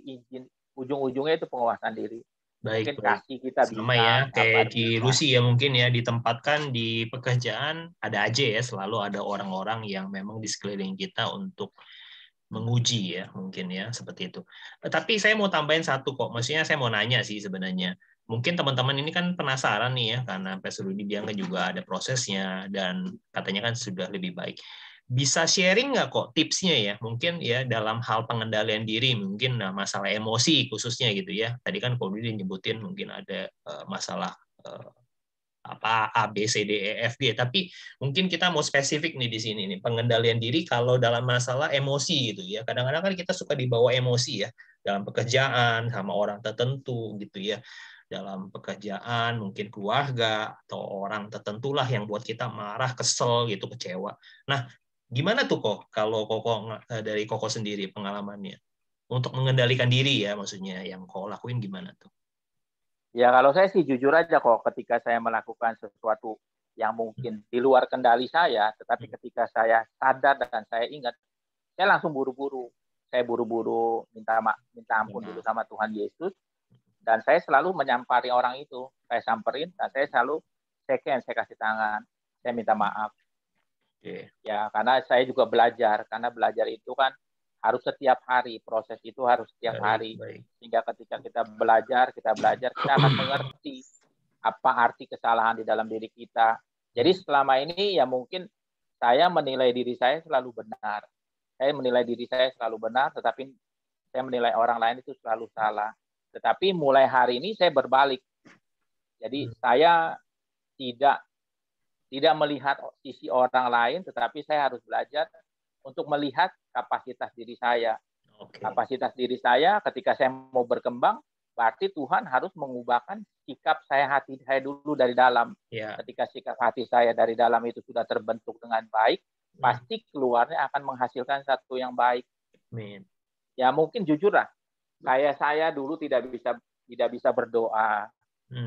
ujung-ujungnya itu penguasaan diri. Baik, mungkin kasih kita sama bisa, ya kayak di Lucy ya, mungkin ya ditempatkan di pekerjaan ada aja ya, selalu ada orang-orang yang memang di sekeliling kita untuk menguji ya, mungkin ya seperti itu. Tapi saya mau tambahin satu kok, maksudnya saya mau nanya sih sebenarnya. Mungkin teman-teman ini kan penasaran nih ya, karena Pastor Rudy bilang kan juga ada prosesnya dan katanya kan sudah lebih baik. Bisa sharing nggak kok tipsnya ya, mungkin ya dalam hal pengendalian diri, mungkin masalah emosi khususnya gitu ya. Tadi kan Ko Rudy nyebutin mungkin ada masalah apa A, B, C, D, E, F, G, tapi mungkin kita mau spesifik nih di sini nih, pengendalian diri kalau dalam masalah emosi gitu ya. Kadang-kadang kan kita suka dibawa emosi ya dalam pekerjaan sama orang tertentu gitu ya. Dalam pekerjaan, mungkin keluarga atau orang tertentu lah yang buat kita marah, kesel gitu, kecewa. Nah, gimana tuh kok kalau dari Koko sendiri pengalamannya untuk mengendalikan diri ya, maksudnya yang kok lakuin gimana tuh? Ya kalau saya sih jujur aja kok, ketika saya melakukan sesuatu yang mungkin di luar kendali saya, tetapi ketika saya sadar dan saya ingat, saya langsung buru-buru. Saya buru-buru minta ampun dulu sama Tuhan Yesus, dan saya selalu menyampari orang itu. Saya samperin, dan saya selalu saya kasih tangan, saya minta maaf. Ya karena saya juga belajar, karena belajar itu kan harus setiap hari, proses itu harus setiap hari. Sehingga ketika kita belajar, kita akan mengerti apa arti kesalahan di dalam diri kita. Jadi selama ini ya mungkin saya menilai diri saya selalu benar. Saya menilai diri saya selalu benar, tetapi saya menilai orang lain itu selalu salah. Tetapi mulai hari ini saya berbalik. Jadi saya tidak melihat sisi orang lain, tetapi saya harus belajar untuk melihat kapasitas diri saya. Kapasitas diri saya ketika saya mau berkembang, berarti Tuhan harus mengubahkan sikap hati saya dulu dari dalam. Ketika sikap hati saya dari dalam itu sudah terbentuk dengan baik, pasti keluarnya akan menghasilkan satu yang baik. Ya mungkin jujur lah, saya dulu tidak bisa berdoa.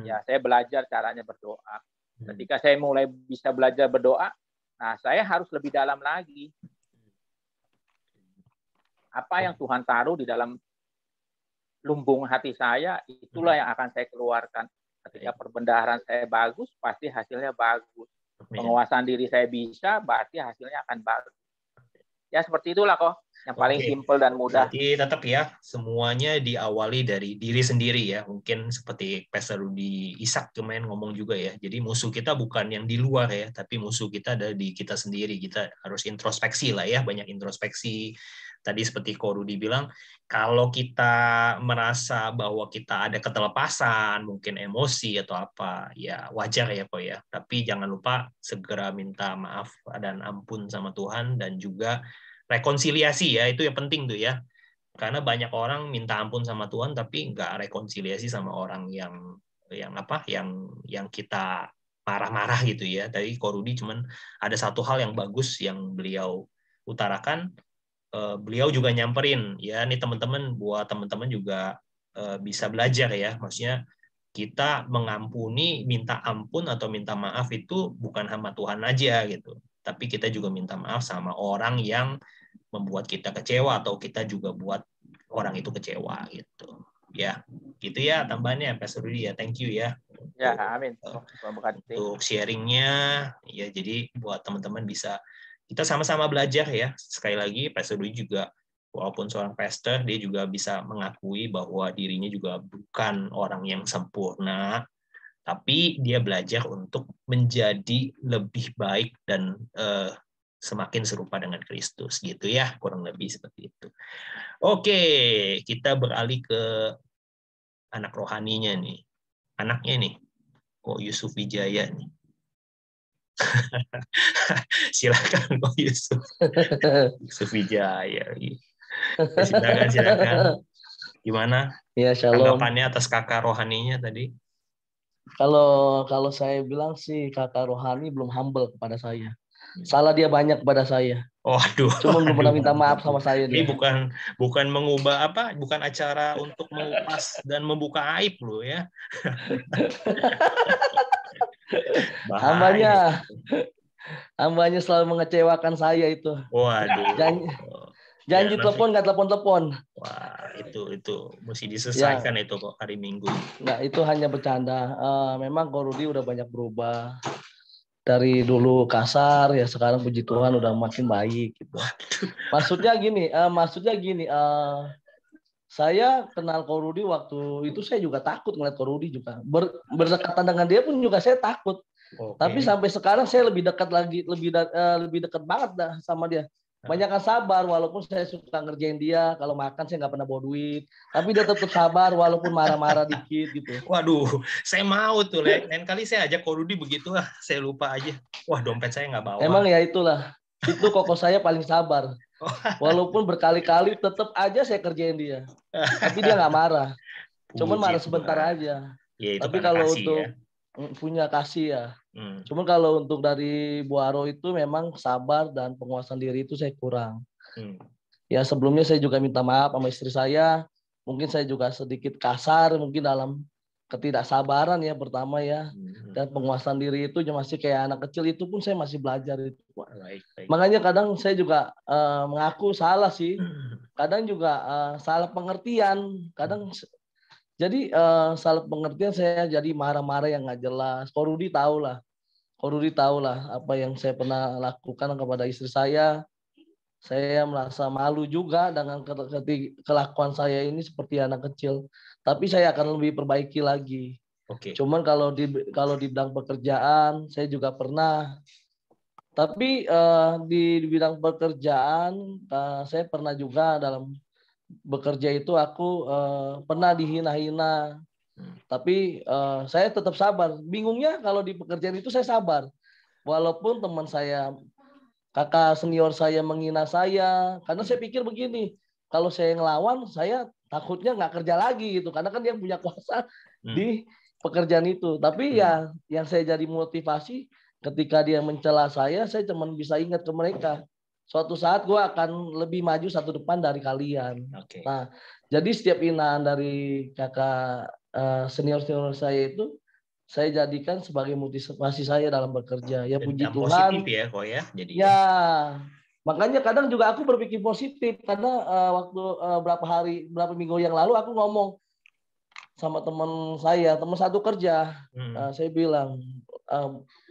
Ya saya belajar caranya berdoa. Ketika saya mulai bisa belajar berdoa, nah saya harus lebih dalam lagi. Apa yang Tuhan taruh di dalam lumbung hati saya, itulah yang akan saya keluarkan. Ketika perbendaharaan saya bagus, pasti hasilnya bagus. Penguasaan diri saya bisa, berarti hasilnya akan bagus. Ya seperti itulah kok, yang paling simpel dan mudah. Jadi tetap ya, semuanya diawali dari diri sendiri ya. Mungkin seperti Pastor Rudy Ishak kemarin ngomong juga ya. Jadi musuh kita bukan yang di luar ya, tapi musuh kita ada di kita sendiri. Kita harus introspeksi lah ya, banyak introspeksi. Tadi seperti Ko Rudy bilang, kalau kita merasa bahwa kita ada ketelepasan, mungkin emosi atau apa, ya wajar ya kok ya. Tapi jangan lupa segera minta maaf dan ampun sama Tuhan, dan juga rekonsiliasi ya, itu yang penting tuh ya. Karena banyak orang minta ampun sama Tuhan tapi nggak rekonsiliasi sama orang yang kita marah-marah gitu ya. Tadi Ko Rudy cuman ada satu hal yang bagus yang beliau utarakan. Beliau juga nyamperin ya, nih teman-teman, buat teman-teman juga bisa belajar ya, maksudnya kita mengampuni, minta ampun atau minta maaf itu bukan sama Tuhan aja gitu, tapi kita juga minta maaf sama orang yang membuat kita kecewa, atau kita juga buat orang itu kecewa gitu ya. Gitu ya tambahannya Pastor Rudy ya. Thank you ya. Ya, amin. Untuk sharingnya ya, jadi buat teman-teman bisa kita sama-sama belajar ya. Sekali lagi, Pastor Rudy juga walaupun seorang pastor, dia juga bisa mengakui bahwa dirinya juga bukan orang yang sempurna, tapi dia belajar untuk menjadi lebih baik dan semakin serupa dengan Kristus gitu ya, kurang lebih seperti itu. Oke, kita beralih ke anak rohaninya nih. Anaknya nih, Ko Yusuf Wijaya nih. Silakan Ko Yusuf. Yusuf Wijaya. Silakan. Gimana? Ya, shalom. Tanggapannya atas kakak rohaninya tadi? Kalau saya bilang sih kakak rohani belum humble kepada saya. Salah dia banyak kepada saya. Waduh. Cuma belum pernah minta maaf sama saya. Ini bukan mengubah apa? Bukan acara untuk mengupas dan membuka aib loh ya. Hambanya selalu mengecewakan saya itu. Waduh. Janji telepon nggak telepon. Wah, itu mesti diselesaikan ya. Itu kok hari Minggu. Nah, itu hanya bercanda. Memang Ko Rudy udah banyak berubah. Dari dulu kasar ya, sekarang puji Tuhan udah makin baik gitu. Maksudnya gini, saya kenal Ko Rudy waktu itu saya juga takut ngeliat Ko Rudy juga. Berdekatan dengan dia pun juga saya takut. Tapi sampai sekarang saya lebih dekat lagi, lebih dekat banget dah sama dia. Banyakkan sabar, walaupun saya suka ngerjain dia. Kalau makan saya nggak pernah bawa duit, tapi dia tetap sabar walaupun marah-marah dikit gitu. Waduh, saya mau tuh, lain kali saya ajak Ko Rudy begitu lah, saya lupa aja. Wah, dompet saya nggak bawa. Emang ya itulah, itu koko saya paling sabar. Walaupun berkali-kali tetap aja saya kerjain dia, tapi dia nggak marah. Cuman marah sebentar aja. Ya, tapi kalau untuk punya kasih ya. Cuman kalau untuk dari Bu Aro itu memang sabar dan penguasaan diri itu saya kurang. Ya sebelumnya saya juga minta maaf sama istri saya. Mungkin saya juga sedikit kasar mungkin dalam ketidaksabaran ya pertama ya. Dan penguasaan diri itu masih kayak anak kecil, itu pun saya masih belajar itu. Makanya kadang saya juga mengaku salah sih. Kadang juga salah pengertian. Kadang jadi salah pengertian saya jadi marah-marah yang nggak jelas. Ko Rudy tahu lah apa yang saya pernah lakukan kepada istri saya. Saya merasa malu juga dengan kelakuan saya ini seperti anak kecil. Tapi saya akan lebih perbaiki lagi. Oke. Cuman kalau di bidang pekerjaan saya juga pernah. Tapi di bidang pekerjaan saya pernah juga dalam bekerja itu aku pernah dihina-hina. Tapi saya tetap sabar. Bingungnya kalau di pekerjaan itu saya sabar. Walaupun teman saya, kakak senior saya menghina saya, karena saya pikir begini, kalau saya ngelawan, saya takutnya nggak kerja lagi gitu, karena kan dia punya kuasa di pekerjaan itu. Tapi ya yang saya jadi motivasi ketika dia mencela saya cuma bisa ingat ke mereka, suatu saat gue akan lebih maju satu depan dari kalian. Okay. Nah, jadi setiap hinaan dari kakak senior saya itu saya jadikan sebagai motivasi saya dalam bekerja. Ya puji Tuhan. Positif ya kok ya. Jadi ya, makanya kadang juga aku berpikir positif karena waktu berapa minggu yang lalu aku ngomong sama teman saya, teman satu kerja. Saya bilang,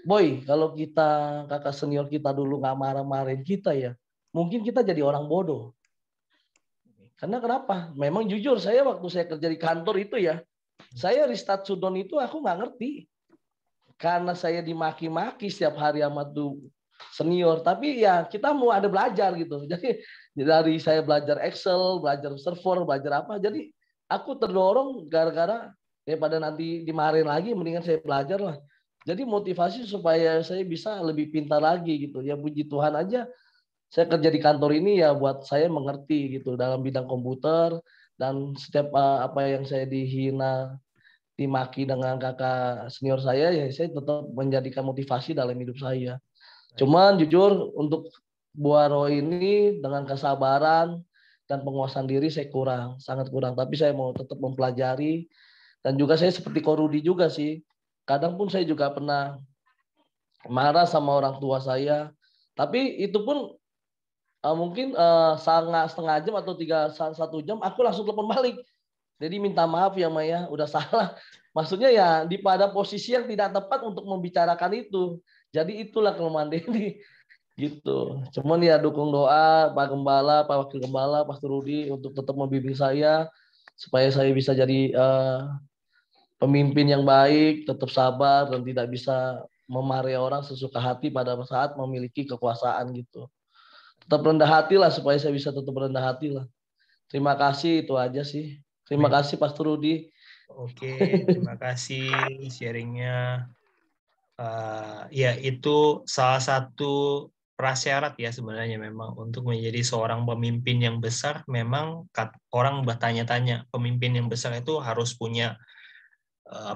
Boy, kalau kita kakak senior kita dulu nggak marah-marahin kita ya, mungkin kita jadi orang bodoh. Karena kenapa? Memang jujur saya waktu saya kerja di kantor itu ya, saya restart shutdown itu aku nggak ngerti. Karena saya dimaki-maki setiap hari sama tuh senior. Tapi ya kita mau ada belajar gitu. Jadi dari saya belajar Excel, belajar server, belajar apa. Jadi aku terdorong gara-gara daripada nanti dimarahin lagi, mendingan saya belajar lah. Jadi motivasi supaya saya bisa lebih pintar lagi gitu. Ya puji Tuhan aja saya kerja di kantor ini ya buat saya mengerti gitu dalam bidang komputer. Dan setiap apa yang saya dihina, dimaki dengan kakak senior saya, ya saya tetap menjadikan motivasi dalam hidup saya. Cuman jujur untuk Buaro ini dengan kesabaran dan penguasaan diri saya sangat kurang. Tapi saya mau tetap mempelajari. Dan juga saya seperti Korudi juga sih. Kadang pun saya juga pernah marah sama orang tua saya. Tapi itu pun mungkin setengah jam atau 1 jam aku langsung telepon balik. Jadi minta maaf ya Maya, udah salah. Maksudnya ya pada posisi yang tidak tepat untuk membicarakan itu. Jadi itulah kelemahan Dedi. Gitu. Cuman ya dukung doa Pak Gembala, Pak Wakil Gembala, Pastor Rudi untuk tetap membimbing saya supaya saya bisa jadi pemimpin yang baik, tetap sabar dan tidak bisa memarahi orang sesuka hati pada saat memiliki kekuasaan gitu. Tetap rendah hati lah supaya saya bisa tetap rendah hati lah. Terima kasih, itu aja sih. Terima kasih Pastor Rudi. Oke, terima kasih sharingnya. Ya itu salah satu prasyarat ya sebenarnya memang untuk menjadi seorang pemimpin yang besar. Memang orang bertanya-tanya pemimpin yang besar itu harus punya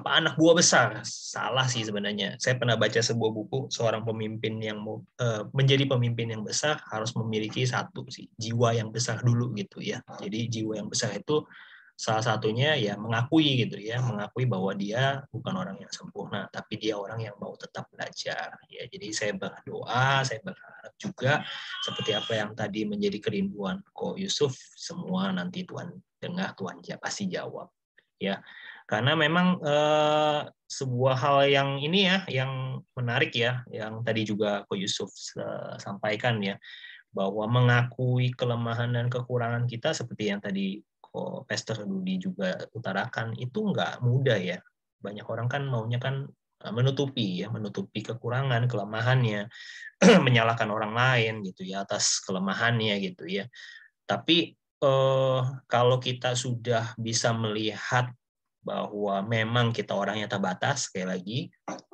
anak buah besar. Salah sih sebenarnya. Saya pernah baca sebuah buku, seorang pemimpin yang menjadi pemimpin yang besar harus memiliki satu sih jiwa yang besar dulu gitu ya. Jadi jiwa yang besar itu salah satunya ya mengakui gitu ya, mengakui bahwa dia bukan orang yang sempurna, tapi dia orang yang mau tetap belajar. Ya, jadi saya berdoa, saya berharap juga seperti apa yang tadi menjadi kerinduan Ko Yusuf, semua nanti Tuhan dengar, Tuhan pasti jawab. Ya, karena memang sebuah hal yang ini ya, yang menarik ya, yang tadi juga Ko Yusuf sampaikan ya, bahwa mengakui kelemahan dan kekurangan kita seperti yang tadi Pastor Rudi juga utarakan itu nggak mudah ya. Banyak orang kan maunya kan menutupi kekurangan, kelemahannya, menyalahkan orang lain gitu ya atas kelemahannya gitu ya. Tapi kalau kita sudah bisa melihat bahwa memang kita orang yang terbatas, sekali lagi,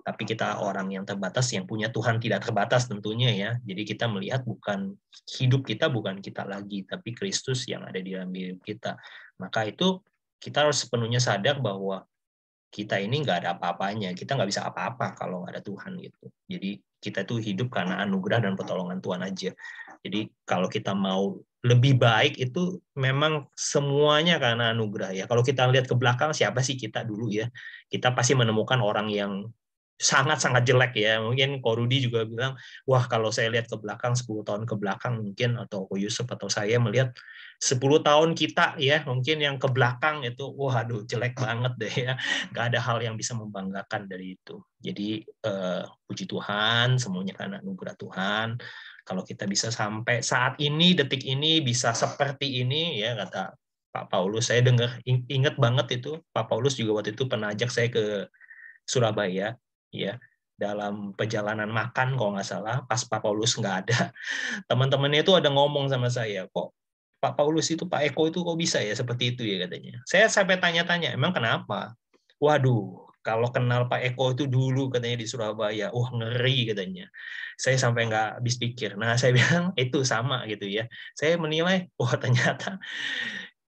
tapi kita orang yang terbatas yang punya Tuhan tidak terbatas tentunya ya. Jadi kita melihat bukan hidup kita bukan kita lagi, tapi Kristus yang ada di dalam hidup kita. Maka itu kita harus sepenuhnya sadar bahwa kita ini nggak ada apa-apanya, kita nggak bisa apa-apa kalau nggak ada Tuhan gitu. Jadi kita tuh hidup karena anugerah dan pertolongan Tuhan aja. Jadi kalau kita mau lebih baik itu memang semuanya karena anugerah ya. Kalau kita lihat ke belakang siapa sih kita dulu ya? Kita pasti menemukan orang yang sangat-sangat jelek ya. Mungkin Ko Rudi juga bilang, wah kalau saya lihat ke belakang 10 tahun ke belakang mungkin, atau Ko Yusuf atau saya melihat 10 tahun kita ya, mungkin yang ke belakang itu, wah aduh jelek banget deh ya. Gak ada hal yang bisa membanggakan dari itu. Jadi puji Tuhan, semuanya karena anugerah Tuhan. Kalau kita bisa sampai saat ini, detik ini, bisa seperti ini ya, kata Pak Paulus, saya dengar, ingat banget itu, Pak Paulus juga waktu itu pernah ajak saya ke Surabaya, ya, dalam perjalanan makan kalau nggak salah, pas Pak Paulus nggak ada, teman-temannya itu ada ngomong sama saya, kok Pak Paulus itu, Pak Eko itu kok bisa ya seperti itu ya katanya. Saya sampai tanya-tanya, emang kenapa? Waduh, kalau kenal Pak Eko itu dulu katanya di Surabaya, wah ngeri katanya. Saya sampai nggak habis pikir. Nah saya bilang itu sama gitu ya. Saya menilai, wah ternyata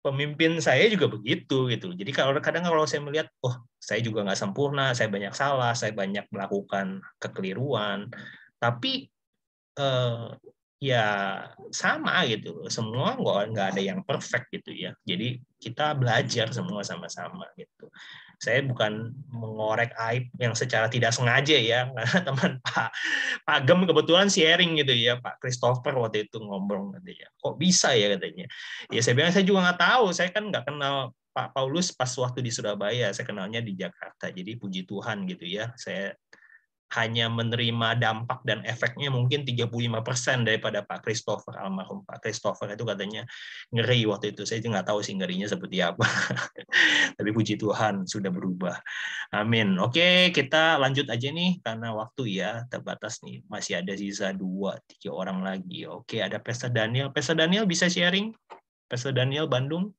pemimpin saya juga begitu gitu. Jadi kadang kalau saya melihat, oh saya juga nggak sempurna, saya banyak salah, saya banyak melakukan kekeliruan, tapi ya sama gitu. Semua nggak ada yang perfect gitu ya. Jadi kita belajar semua sama-sama gitu. Saya bukan mengorek aib yang secara tidak sengaja ya, karena teman Pak Gem kebetulan sharing gitu ya, Pak Christopher waktu itu ngomong katanya, kok bisa ya katanya. Ya saya bilang saya juga nggak tahu, saya kan nggak kenal Pak Paulus pas waktu di Surabaya, saya kenalnya di Jakarta. Jadi puji Tuhan gitu ya, saya hanya menerima dampak dan efeknya mungkin 35% daripada Pak Christopher, almarhum Pak Christopher itu katanya ngeri waktu itu. Saya nggak tahu sih ngerinya seperti apa. Tapi puji Tuhan sudah berubah. Amin. Oke, kita lanjut aja nih karena waktu ya terbatas nih. Masih ada sisa 2-3 orang lagi. Oke, ada Pastor Daniel. Pastor Daniel bisa sharing? Pastor Daniel Bandung.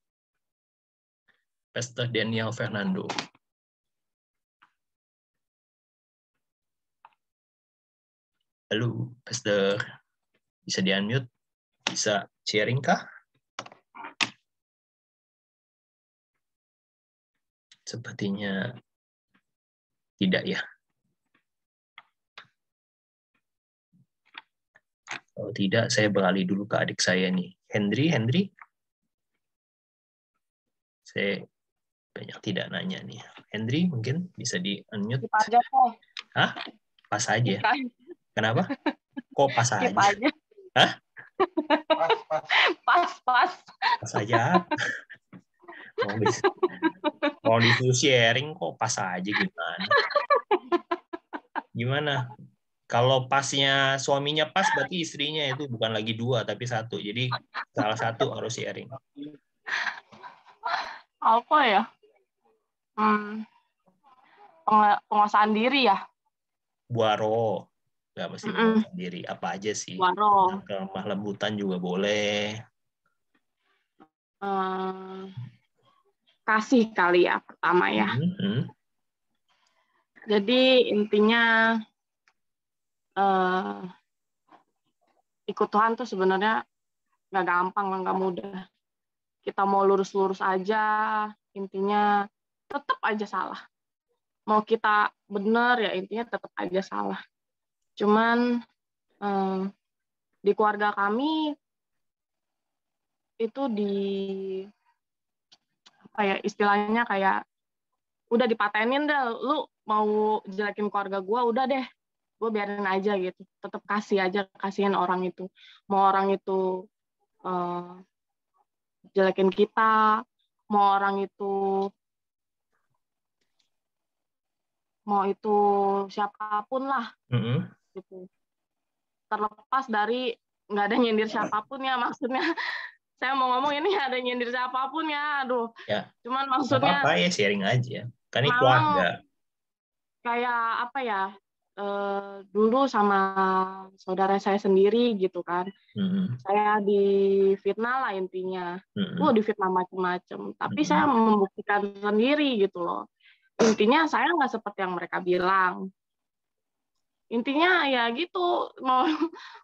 Pastor Daniel Fernando. Halo, Pastor. Bisa di-unmute? Bisa sharing kah? Sepertinya tidak ya. Kalau tidak, saya beralih dulu ke adik saya nih. Hendry. Saya banyak tidak nanya nih. Hendry mungkin bisa di-unmute. Aja kok. Hah? Pas aja. Kenapa? Kok pas aja? Hah? Pas. Pas aja. Mau disuruh sharing kok pas aja gimana? Gimana? Kalau pasnya suaminya pas berarti istrinya itu bukan lagi 2 tapi 1. Jadi salah satu harus sharing. Apa ya? Penguasaan diri ya. Buaro. Nggak mesti penguasaan diri. Apa aja sih? Buaro. Kelemah lembutan juga boleh. Kasih kali ya pertama ya. Jadi intinya ikut Tuhan tuh sebenarnya nggak gampang, nggak mudah. Kita mau lurus-lurus aja, intinya tetap aja salah. Mau kita benar ya intinya tetap aja salah. Cuman di keluarga kami itu istilahnya kayak udah dipatenin deh, lu mau jelekin keluarga gue udah deh, gue biarin aja gitu, tetap kasihin orang itu, mau orang itu jelekin kita, mau orang itu siapapun lah, gitu. Terlepas dari nggak ada nyindir siapapun ya, maksudnya saya mau ngomong ini ada nyindir siapapun ya, aduh. Ya. Cuman maksudnya apa ya sharing aja, kan ini keluarga. Kayak apa ya? Dulu sama saudara saya sendiri gitu kan, saya difitnah lah intinya, difitnah macam-macam. Tapi saya membuktikan sendiri gitu loh. Intinya saya nggak seperti yang mereka bilang. Intinya ya gitu,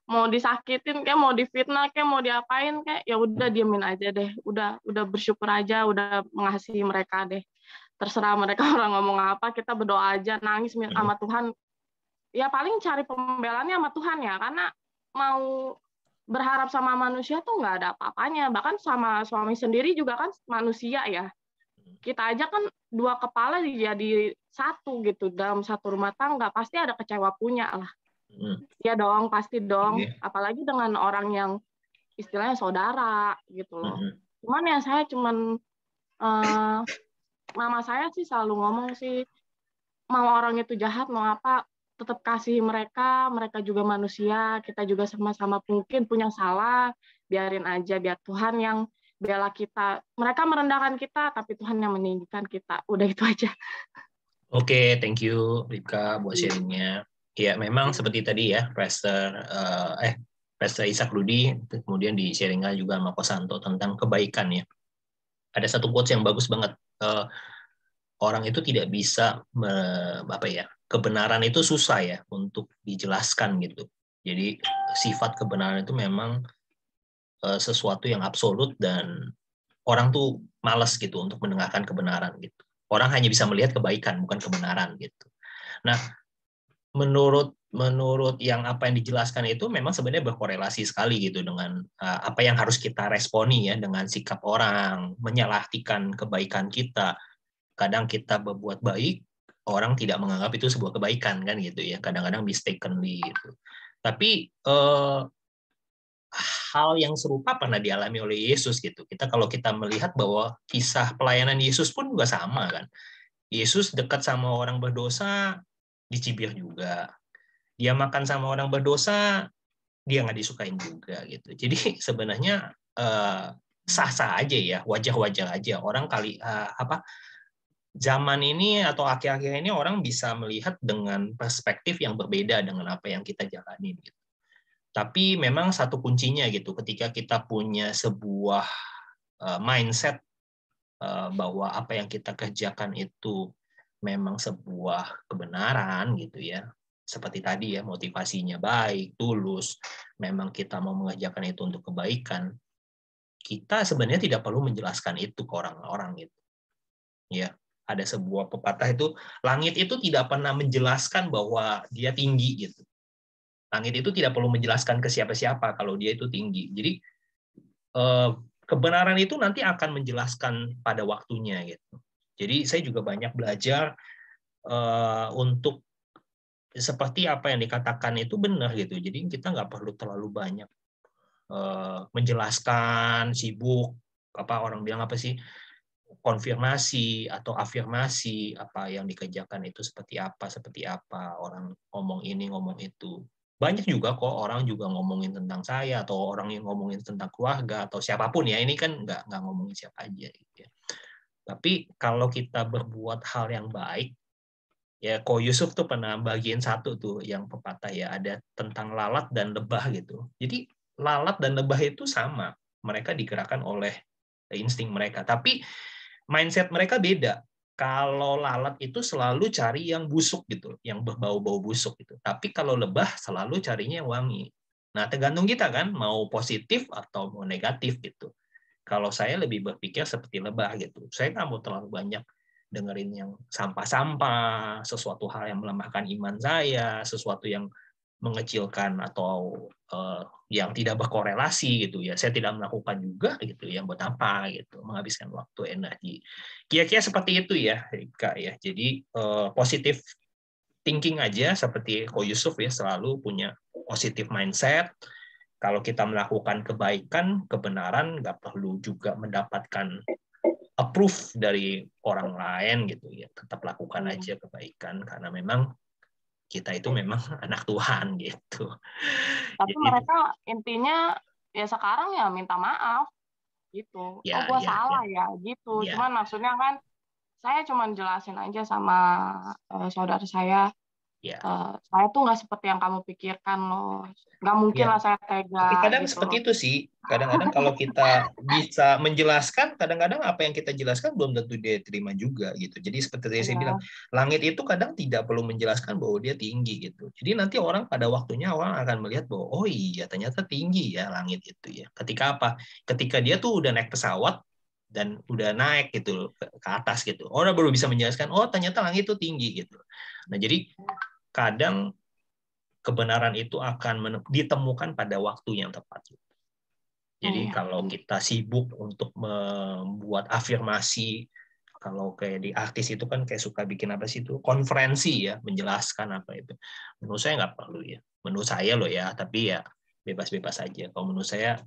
mau disakitin kayak mau difitnah kayak mau diapain kayak ya udah diemin aja deh, udah bersyukur aja, udah mengasihi mereka deh. Terserah mereka orang ngomong apa, kita berdoa aja, nangis sama Tuhan. Ya paling cari pembelaannya sama Tuhan ya, karena mau berharap sama manusia tuh nggak ada apa-apanya. Bahkan sama suami sendiri juga kan manusia ya. Kita aja kan dua kepala jadi satu gitu dalam satu rumah tangga, pasti ada kecewa punya lah. Ya dong, pasti dong. Apalagi dengan orang yang istilahnya saudara gitu loh. Cuman ya saya mama saya sih selalu ngomong sih, mau orang itu jahat mau apa, tetap kasih mereka juga manusia, kita juga sama-sama mungkin punya salah, biarin aja, biar Tuhan yang bela kita. Mereka merendahkan kita, tapi Tuhan yang meninggikan kita. Udah itu aja. Oke, thank you Rika buat sharingnya. Ya, memang seperti tadi ya, Pastor Ishak Rudi, kemudian di sharingnya juga sama Kosanto tentang kebaikan ya. Ada satu quotes yang bagus banget. Orang itu tidak bisa kebenaran itu susah ya untuk dijelaskan gitu. Jadi sifat kebenaran itu memang sesuatu yang absolut dan orang tuh malas gitu untuk mendengarkan kebenaran gitu. Orang hanya bisa melihat kebaikan bukan kebenaran gitu. Nah, menurut yang apa yang dijelaskan itu memang sebenarnya berkorelasi sekali gitu dengan apa yang harus kita responi ya dengan sikap orang, menyalahkan kebaikan kita. Kadang kita berbuat baik, orang tidak menganggap itu sebuah kebaikan kan gitu ya. Kadang-kadang mistakenly gitu. Tapi hal yang serupa pernah dialami oleh Yesus gitu. Kalau kita melihat bahwa kisah pelayanan Yesus pun juga sama kan. Yesus dekat sama orang berdosa, dicibir juga. Dia makan sama orang berdosa, dia nggak disukain juga gitu. Jadi sebenarnya sah-sah aja ya, wajar-wajar aja. Orang zaman ini atau akhir-akhir ini orang bisa melihat dengan perspektif yang berbeda dengan apa yang kita jalani gitu. Tapi memang satu kuncinya gitu, ketika kita punya sebuah mindset bahwa apa yang kita kerjakan itu memang sebuah kebenaran gitu ya. Seperti tadi ya, motivasinya baik, tulus, memang kita mau mengerjakan itu untuk kebaikan. Kita sebenarnya tidak perlu menjelaskan itu ke orang-orang gitu. Ya, ada sebuah pepatah itu, langit itu tidak pernah menjelaskan bahwa dia tinggi gitu. Langit itu tidak perlu menjelaskan ke siapa-siapa kalau dia itu tinggi. Jadi kebenaran itu nanti akan menjelaskan pada waktunya gitu. Jadi saya juga banyak belajar untuk seperti apa yang dikatakan itu benar gitu. Jadi kita nggak perlu terlalu banyak menjelaskan, sibuk, orang bilang apa sih, konfirmasi atau afirmasi apa yang dikerjakan itu seperti apa, orang ngomong ini ngomong itu. Banyak juga kok orang juga ngomongin tentang saya atau orang yang ngomongin tentang keluarga atau siapapun ya, ini kan nggak ngomongin siapa aja gitu ya. Tapi kalau kita berbuat hal yang baik, ya Ko Yusuf tuh pernah bagian satu tuh yang pepatah ya, ada tentang lalat dan lebah gitu. Jadi lalat dan lebah itu sama, mereka digerakkan oleh insting mereka, tapi mindset mereka beda. Kalau lalat itu selalu cari yang busuk gitu, yang berbau-bau busuk gitu. Tapi kalau lebah selalu carinya yang wangi. Nah, tergantung kita kan mau positif atau mau negatif gitu. Kalau saya lebih berpikir seperti lebah gitu. Saya nggak mau terlalu banyak dengerin yang sampah-sampah, sesuatu hal yang melemahkan iman saya, sesuatu yang mengecilkan atau yang tidak berkorelasi gitu ya. Saya tidak melakukan juga gitu, yang buat apa gitu, menghabiskan waktu, energi. Kira-kira seperti itu ya, Rika ya. Jadi positive thinking aja seperti Ko Yusuf ya, selalu punya positive mindset. Kalau kita melakukan kebaikan, kebenaran, nggak perlu juga mendapatkan approve dari orang lain gitu ya. Tetap lakukan aja kebaikan karena memang kita itu memang anak Tuhan gitu. Tapi jadi, mereka intinya ya sekarang ya minta maaf gitu. Ya, gue salah ya gitu. Ya. Cuman maksudnya kan saya cuma jelasin aja sama saudara saya. Ya. Saya tuh nggak seperti yang kamu pikirkan loh. Nggak mungkin lah saya tega. Tapi kadang gitu seperti itu sih. Kadang-kadang kalau kita bisa menjelaskan, kadang-kadang apa yang kita jelaskan belum tentu dia terima juga gitu. Jadi seperti saya bilang, langit itu kadang tidak perlu menjelaskan bahwa dia tinggi gitu. Jadi nanti orang pada waktunya orang akan melihat bahwa oh iya ternyata tinggi ya langit itu ya. Ketika apa? Ketika dia tuh udah naik pesawat dan udah naik gitu ke atas gitu. Orang baru bisa menjelaskan oh ternyata langit itu tinggi gitu. Nah, jadi kadang kebenaran itu akan ditemukan pada waktu yang tepat. Jadi kalau kita sibuk untuk membuat afirmasi Kalau kayak di artis itu kan kayak suka bikin apa sih itu konferensi ya, menjelaskan apa itu. Menurut saya nggak perlu ya. Menurut saya loh ya, tapi ya bebas-bebas aja. Kalau menurut saya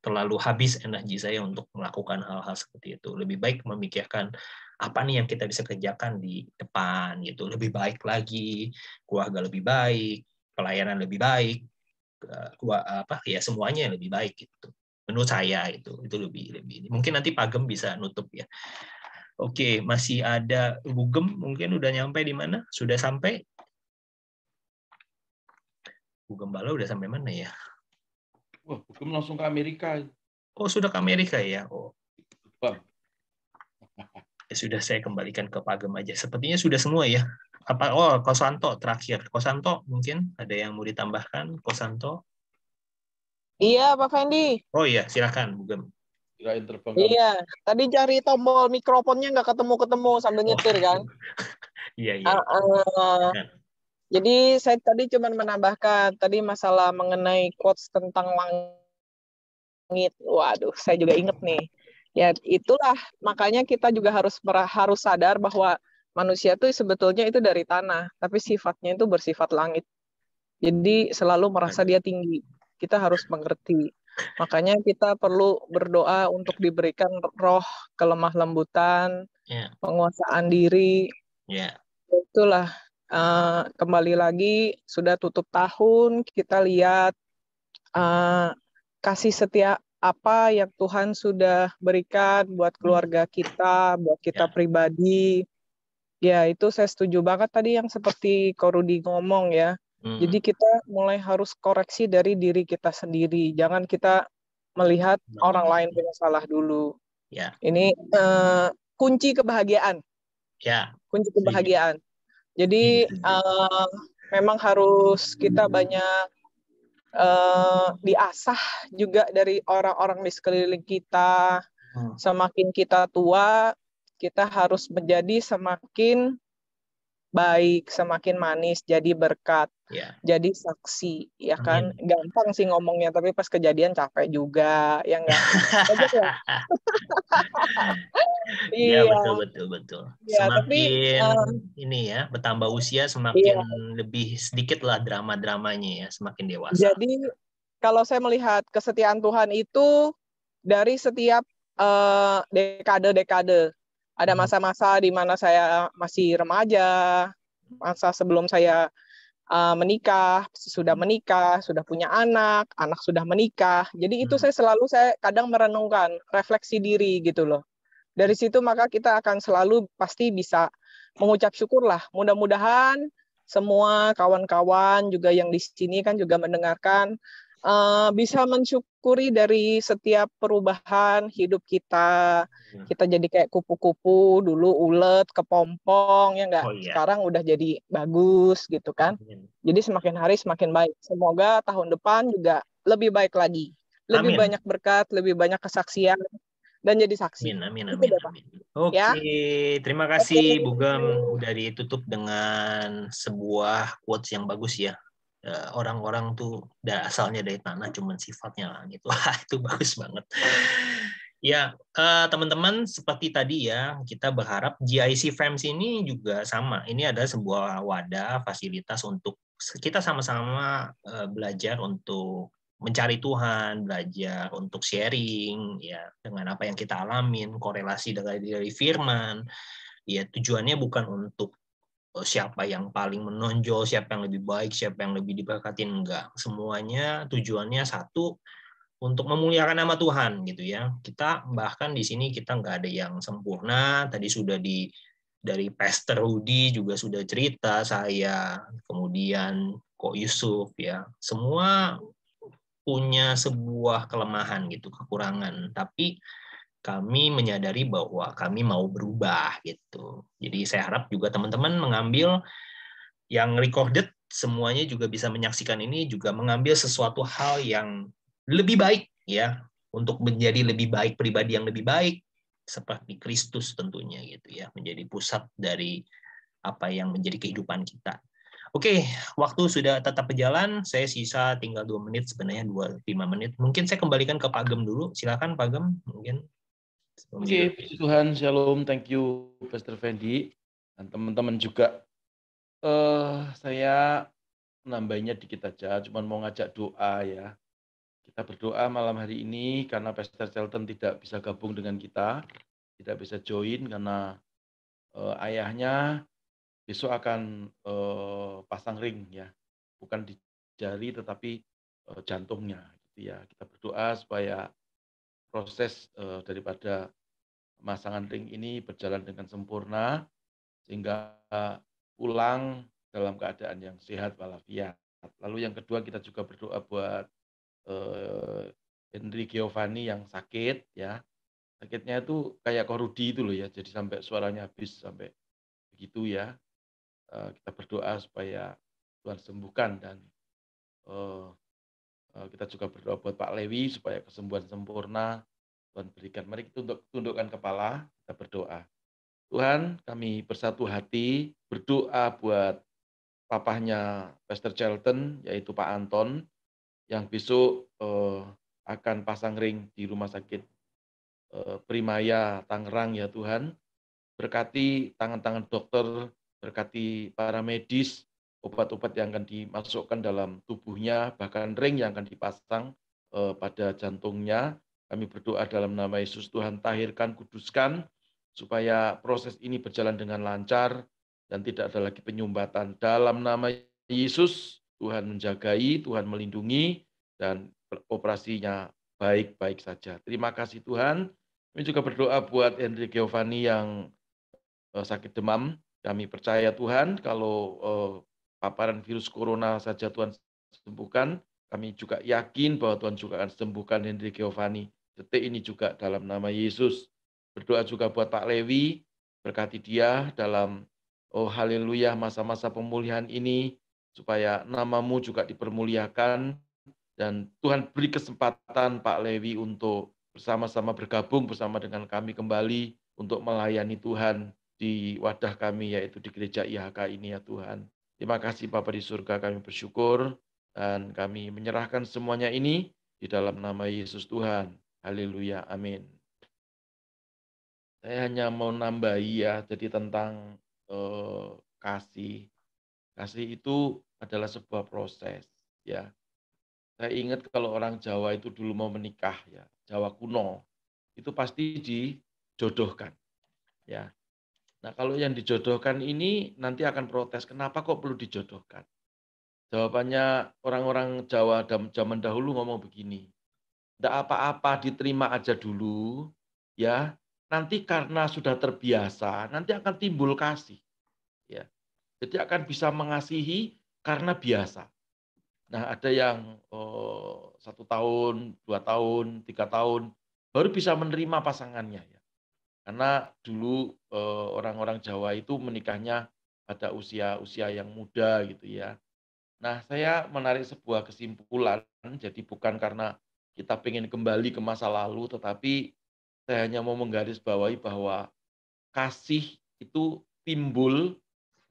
terlalu habis energi saya untuk melakukan hal-hal seperti itu. Lebih baik memikirkan apa nih yang kita bisa kerjakan di depan gitu. Lebih baik lagi, keluarga lebih baik, pelayanan lebih baik, ya semuanya lebih baik gitu. Menurut saya itu lebih. Mungkin nanti Pak Gem bisa nutup ya. Oke, masih ada Bu Gem, mungkin udah nyampe di mana? Sudah sampai? Bu Gembala udah sampai mana ya? Wah, Bu Gem langsung ke Amerika. Oh, sudah ke Amerika ya? Oh. Ya sudah, saya kembalikan ke Pak Gem aja. Sepertinya sudah semua ya. Apa? Oh, Kosanto terakhir. Kosanto mungkin ada yang mau ditambahkan? Kosanto? Iya, Pak Fendi. Oh iya, silakan Bu Gem. Iya, tadi cari tombol mikrofonnya nggak ketemu sambil nyetir kan. Iya. Jadi saya tadi cuma menambahkan tadi masalah mengenai quotes tentang langit. Waduh, saya juga inget nih. Ya itulah makanya kita juga harus sadar bahwa manusia itu sebetulnya itu dari tanah, tapi sifatnya itu bersifat langit. Jadi selalu merasa dia tinggi. Kita harus mengerti. Makanya kita perlu berdoa untuk diberikan roh kelemah lembutan, penguasaan diri. Itulah kembali lagi sudah tutup tahun, kita lihat kasih setia apa yang Tuhan sudah berikan buat keluarga kita, buat kita pribadi. Ya itu saya setuju banget tadi yang seperti Ko Rudi ngomong ya. Jadi kita mulai harus koreksi dari diri kita sendiri. Jangan kita melihat orang lain punya salah dulu. Ini kunci kebahagiaan. Kunci kebahagiaan. Jadi memang harus kita banyak diasah juga dari orang-orang di sekeliling kita. Semakin kita tua, kita harus menjadi semakin baik, semakin manis, jadi berkat, jadi saksi, ya kan? Gampang sih ngomongnya, tapi pas kejadian capek juga, ya enggak? Iya, betul. Ya, semakin ini ya, bertambah usia semakin lebih sedikit lah drama-dramanya ya, semakin dewasa. Jadi kalau saya melihat kesetiaan Tuhan itu dari setiap dekade-dekade. Ada masa-masa di mana saya masih remaja, masa sebelum saya menikah, sudah punya anak sudah menikah. Jadi itu saya kadang merenungkan, refleksi diri gitu loh. Dari situ maka kita akan selalu pasti bisa mengucap syukur lah. Mudah-mudahan semua kawan-kawan juga yang di sini kan juga mendengarkan, bisa mensyukuri dari setiap perubahan hidup kita. Kita jadi kayak kupu-kupu, dulu ulet, kepompong, ya enggak? Sekarang udah jadi bagus gitu kan. Jadi semakin hari semakin baik. Semoga tahun depan juga lebih baik lagi. Lebih banyak berkat, lebih banyak kesaksian, dan jadi saksi. Amin. Oke, terima kasih Bu Gem. Udah ditutup dengan sebuah quotes yang bagus ya. Orang-orang tuh asalnya dari tanah, cuman sifatnya langit. Wah, itu bagus banget. Ya, teman-teman, seperti tadi ya, kita berharap GIC Frames ini juga sama. Ini adalah sebuah wadah, fasilitas untuk kita sama-sama belajar untuk mencari Tuhan, belajar untuk sharing ya dengan apa yang kita alamin, korelasi dari firman. Ya, tujuannya bukan untuk siapa yang paling menonjol, siapa yang lebih baik, siapa yang lebih diberkatin, enggak. Semuanya tujuannya satu, untuk memuliakan nama Tuhan gitu ya. Kita bahkan di sini kita nggak ada yang sempurna. Tadi sudah dari Pastor Rudi juga sudah cerita, saya, kemudian Ko Yusuf ya. Semua punya sebuah kelemahan gitu, kekurangan. Tapi kami menyadari bahwa kami mau berubah gitu. Jadi saya harap juga teman-teman mengambil yang recorded, semuanya juga bisa menyaksikan ini, juga mengambil sesuatu hal yang lebih baik ya, untuk menjadi lebih baik, pribadi yang lebih baik seperti Kristus tentunya gitu ya, menjadi pusat dari apa yang menjadi kehidupan kita. Oke, waktu sudah tetap berjalan, saya sisa tinggal 2 menit sebenarnya, 5 menit. Mungkin saya kembalikan ke Pak Gem dulu. Silakan Pak Gem, mungkin Oke, puji Tuhan, shalom, thank you Pastor Fendi dan teman-teman juga. Saya menambahnya dikit aja, cuma mau ngajak doa ya. Kita berdoa malam hari ini karena Pastor Shelton tidak bisa gabung dengan kita, tidak bisa join karena ayahnya besok akan pasang ring ya, bukan di jari tetapi jantungnya gitu ya. Kita berdoa supaya proses daripada pemasangan ring ini berjalan dengan sempurna sehingga pulang dalam keadaan yang sehat walafiat. Lalu yang kedua kita juga berdoa buat Henry Giovanni yang sakit ya. Sakitnya itu kayak korudi itu loh ya, jadi sampai suaranya habis sampai begitu ya. Kita berdoa supaya Tuhan sembuhkan dan kita juga berdoa buat Pak Lewi supaya kesembuhan sempurna Tuhan berikan. Mari kita tundukkan kepala, kita berdoa. Tuhan, kami bersatu hati berdoa buat papahnya Pastor Shelton, yaitu Pak Anton, yang besok akan pasang ring di Rumah Sakit Primaya Tangerang ya Tuhan. Berkati tangan-tangan dokter, berkati para medis, obat-obat yang akan dimasukkan dalam tubuhnya, bahkan ring yang akan dipasang pada jantungnya. Kami berdoa dalam nama Yesus, Tuhan tahirkan, kuduskan, supaya proses ini berjalan dengan lancar dan tidak ada lagi penyumbatan. Dalam nama Yesus, Tuhan menjagai, Tuhan melindungi, dan operasinya baik-baik saja. Terima kasih Tuhan. Kami juga berdoa buat Henry Giovanni yang sakit demam. Kami percaya Tuhan, kalau paparan virus corona saja Tuhan sembuhkan, kami juga yakin bahwa Tuhan juga akan sembuhkan Henry Giovanni. Detik ini juga dalam nama Yesus. Berdoa juga buat Pak Lewi, berkati dia dalam haleluya masa-masa pemulihan ini, supaya namamu juga dipermuliakan, dan Tuhan beri kesempatan Pak Lewi untuk bersama-sama bergabung bersama dengan kami kembali untuk melayani Tuhan di wadah kami, yaitu di gereja IHK ini ya Tuhan. Terima kasih Bapa di surga, kami bersyukur, dan kami menyerahkan semuanya ini di dalam nama Yesus Tuhan. Haleluya, amin. Saya hanya mau nambahi ya, jadi tentang kasih. Kasih itu adalah sebuah proses ya. Saya ingat kalau orang Jawa itu dulu mau menikah ya, Jawa kuno, itu pasti dijodohkan ya. Nah, kalau yang dijodohkan ini nanti akan protes, kenapa kok perlu dijodohkan? Jawabannya orang-orang Jawa zaman dahulu ngomong begini, tidak apa-apa, diterima aja dulu, ya. Nanti karena sudah terbiasa, nanti akan timbul kasih, ya. Jadi akan bisa mengasihi karena biasa. Nah, ada yang 1 tahun, 2 tahun, 3 tahun, baru bisa menerima pasangannya, ya. Karena dulu orang-orang Jawa itu menikahnya pada usia-usia yang muda gitu ya. Nah, saya menarik sebuah kesimpulan, jadi bukan karena kita ingin kembali ke masa lalu, tetapi saya hanya mau menggarisbawahi bahwa kasih itu timbul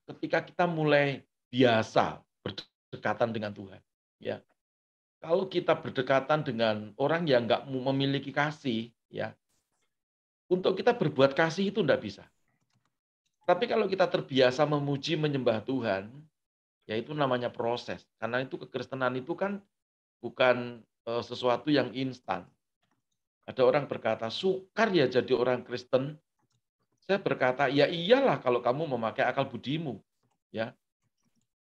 ketika kita mulai biasa berdekatan dengan Tuhan. Ya, kalau kita berdekatan dengan orang yang nggak memiliki kasih, ya, untuk kita berbuat kasih itu enggak bisa. Tapi kalau kita terbiasa memuji, menyembah Tuhan, ya itu namanya proses. Karena itu kekristenan itu kan bukan sesuatu yang instan. Ada orang berkata, sukar ya jadi orang Kristen. Saya berkata, ya iyalah kalau kamu memakai akal budimu. Ya,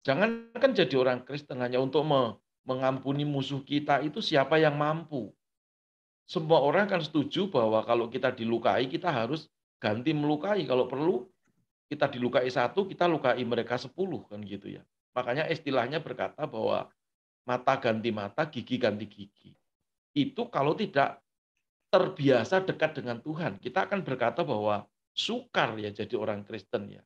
jangan kan jadi orang Kristen hanya untuk mengampuni musuh kita, itu siapa yang mampu. Semua orang kan setuju bahwa kalau kita dilukai, kita harus ganti melukai. Kalau perlu, kita dilukai 1, kita lukai mereka 10, kan gitu ya. Makanya istilahnya berkata bahwa mata ganti mata, gigi ganti gigi. Itu kalau tidak terbiasa dekat dengan Tuhan, kita akan berkata bahwa sukar ya jadi orang Kristen ya.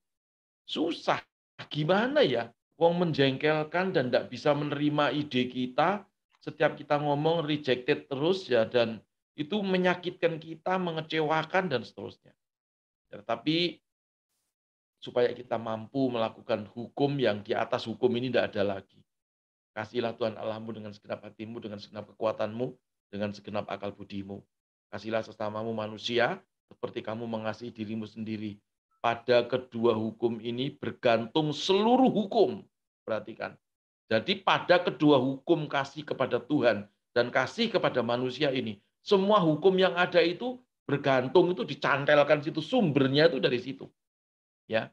Susah, gimana ya? Wong menjengkelkan dan tidak bisa menerima ide kita, setiap kita ngomong rejected terus ya, dan itu menyakitkan kita, mengecewakan dan seterusnya. Tetapi supaya kita mampu melakukan hukum yang di atas hukum ini tidak ada lagi. Kasihlah Tuhan Allahmu dengan segenap hatimu, dengan segenap kekuatanmu, dengan segenap akal budimu. Kasihlah sesamamu manusia, seperti kamu mengasihi dirimu sendiri. Pada kedua hukum ini bergantung seluruh hukum. Perhatikan. Jadi pada kedua hukum kasih kepada Tuhan dan kasih kepada manusia ini, semua hukum yang ada itu bergantung, itu dicantelkan situ, sumbernya itu dari situ. Ya.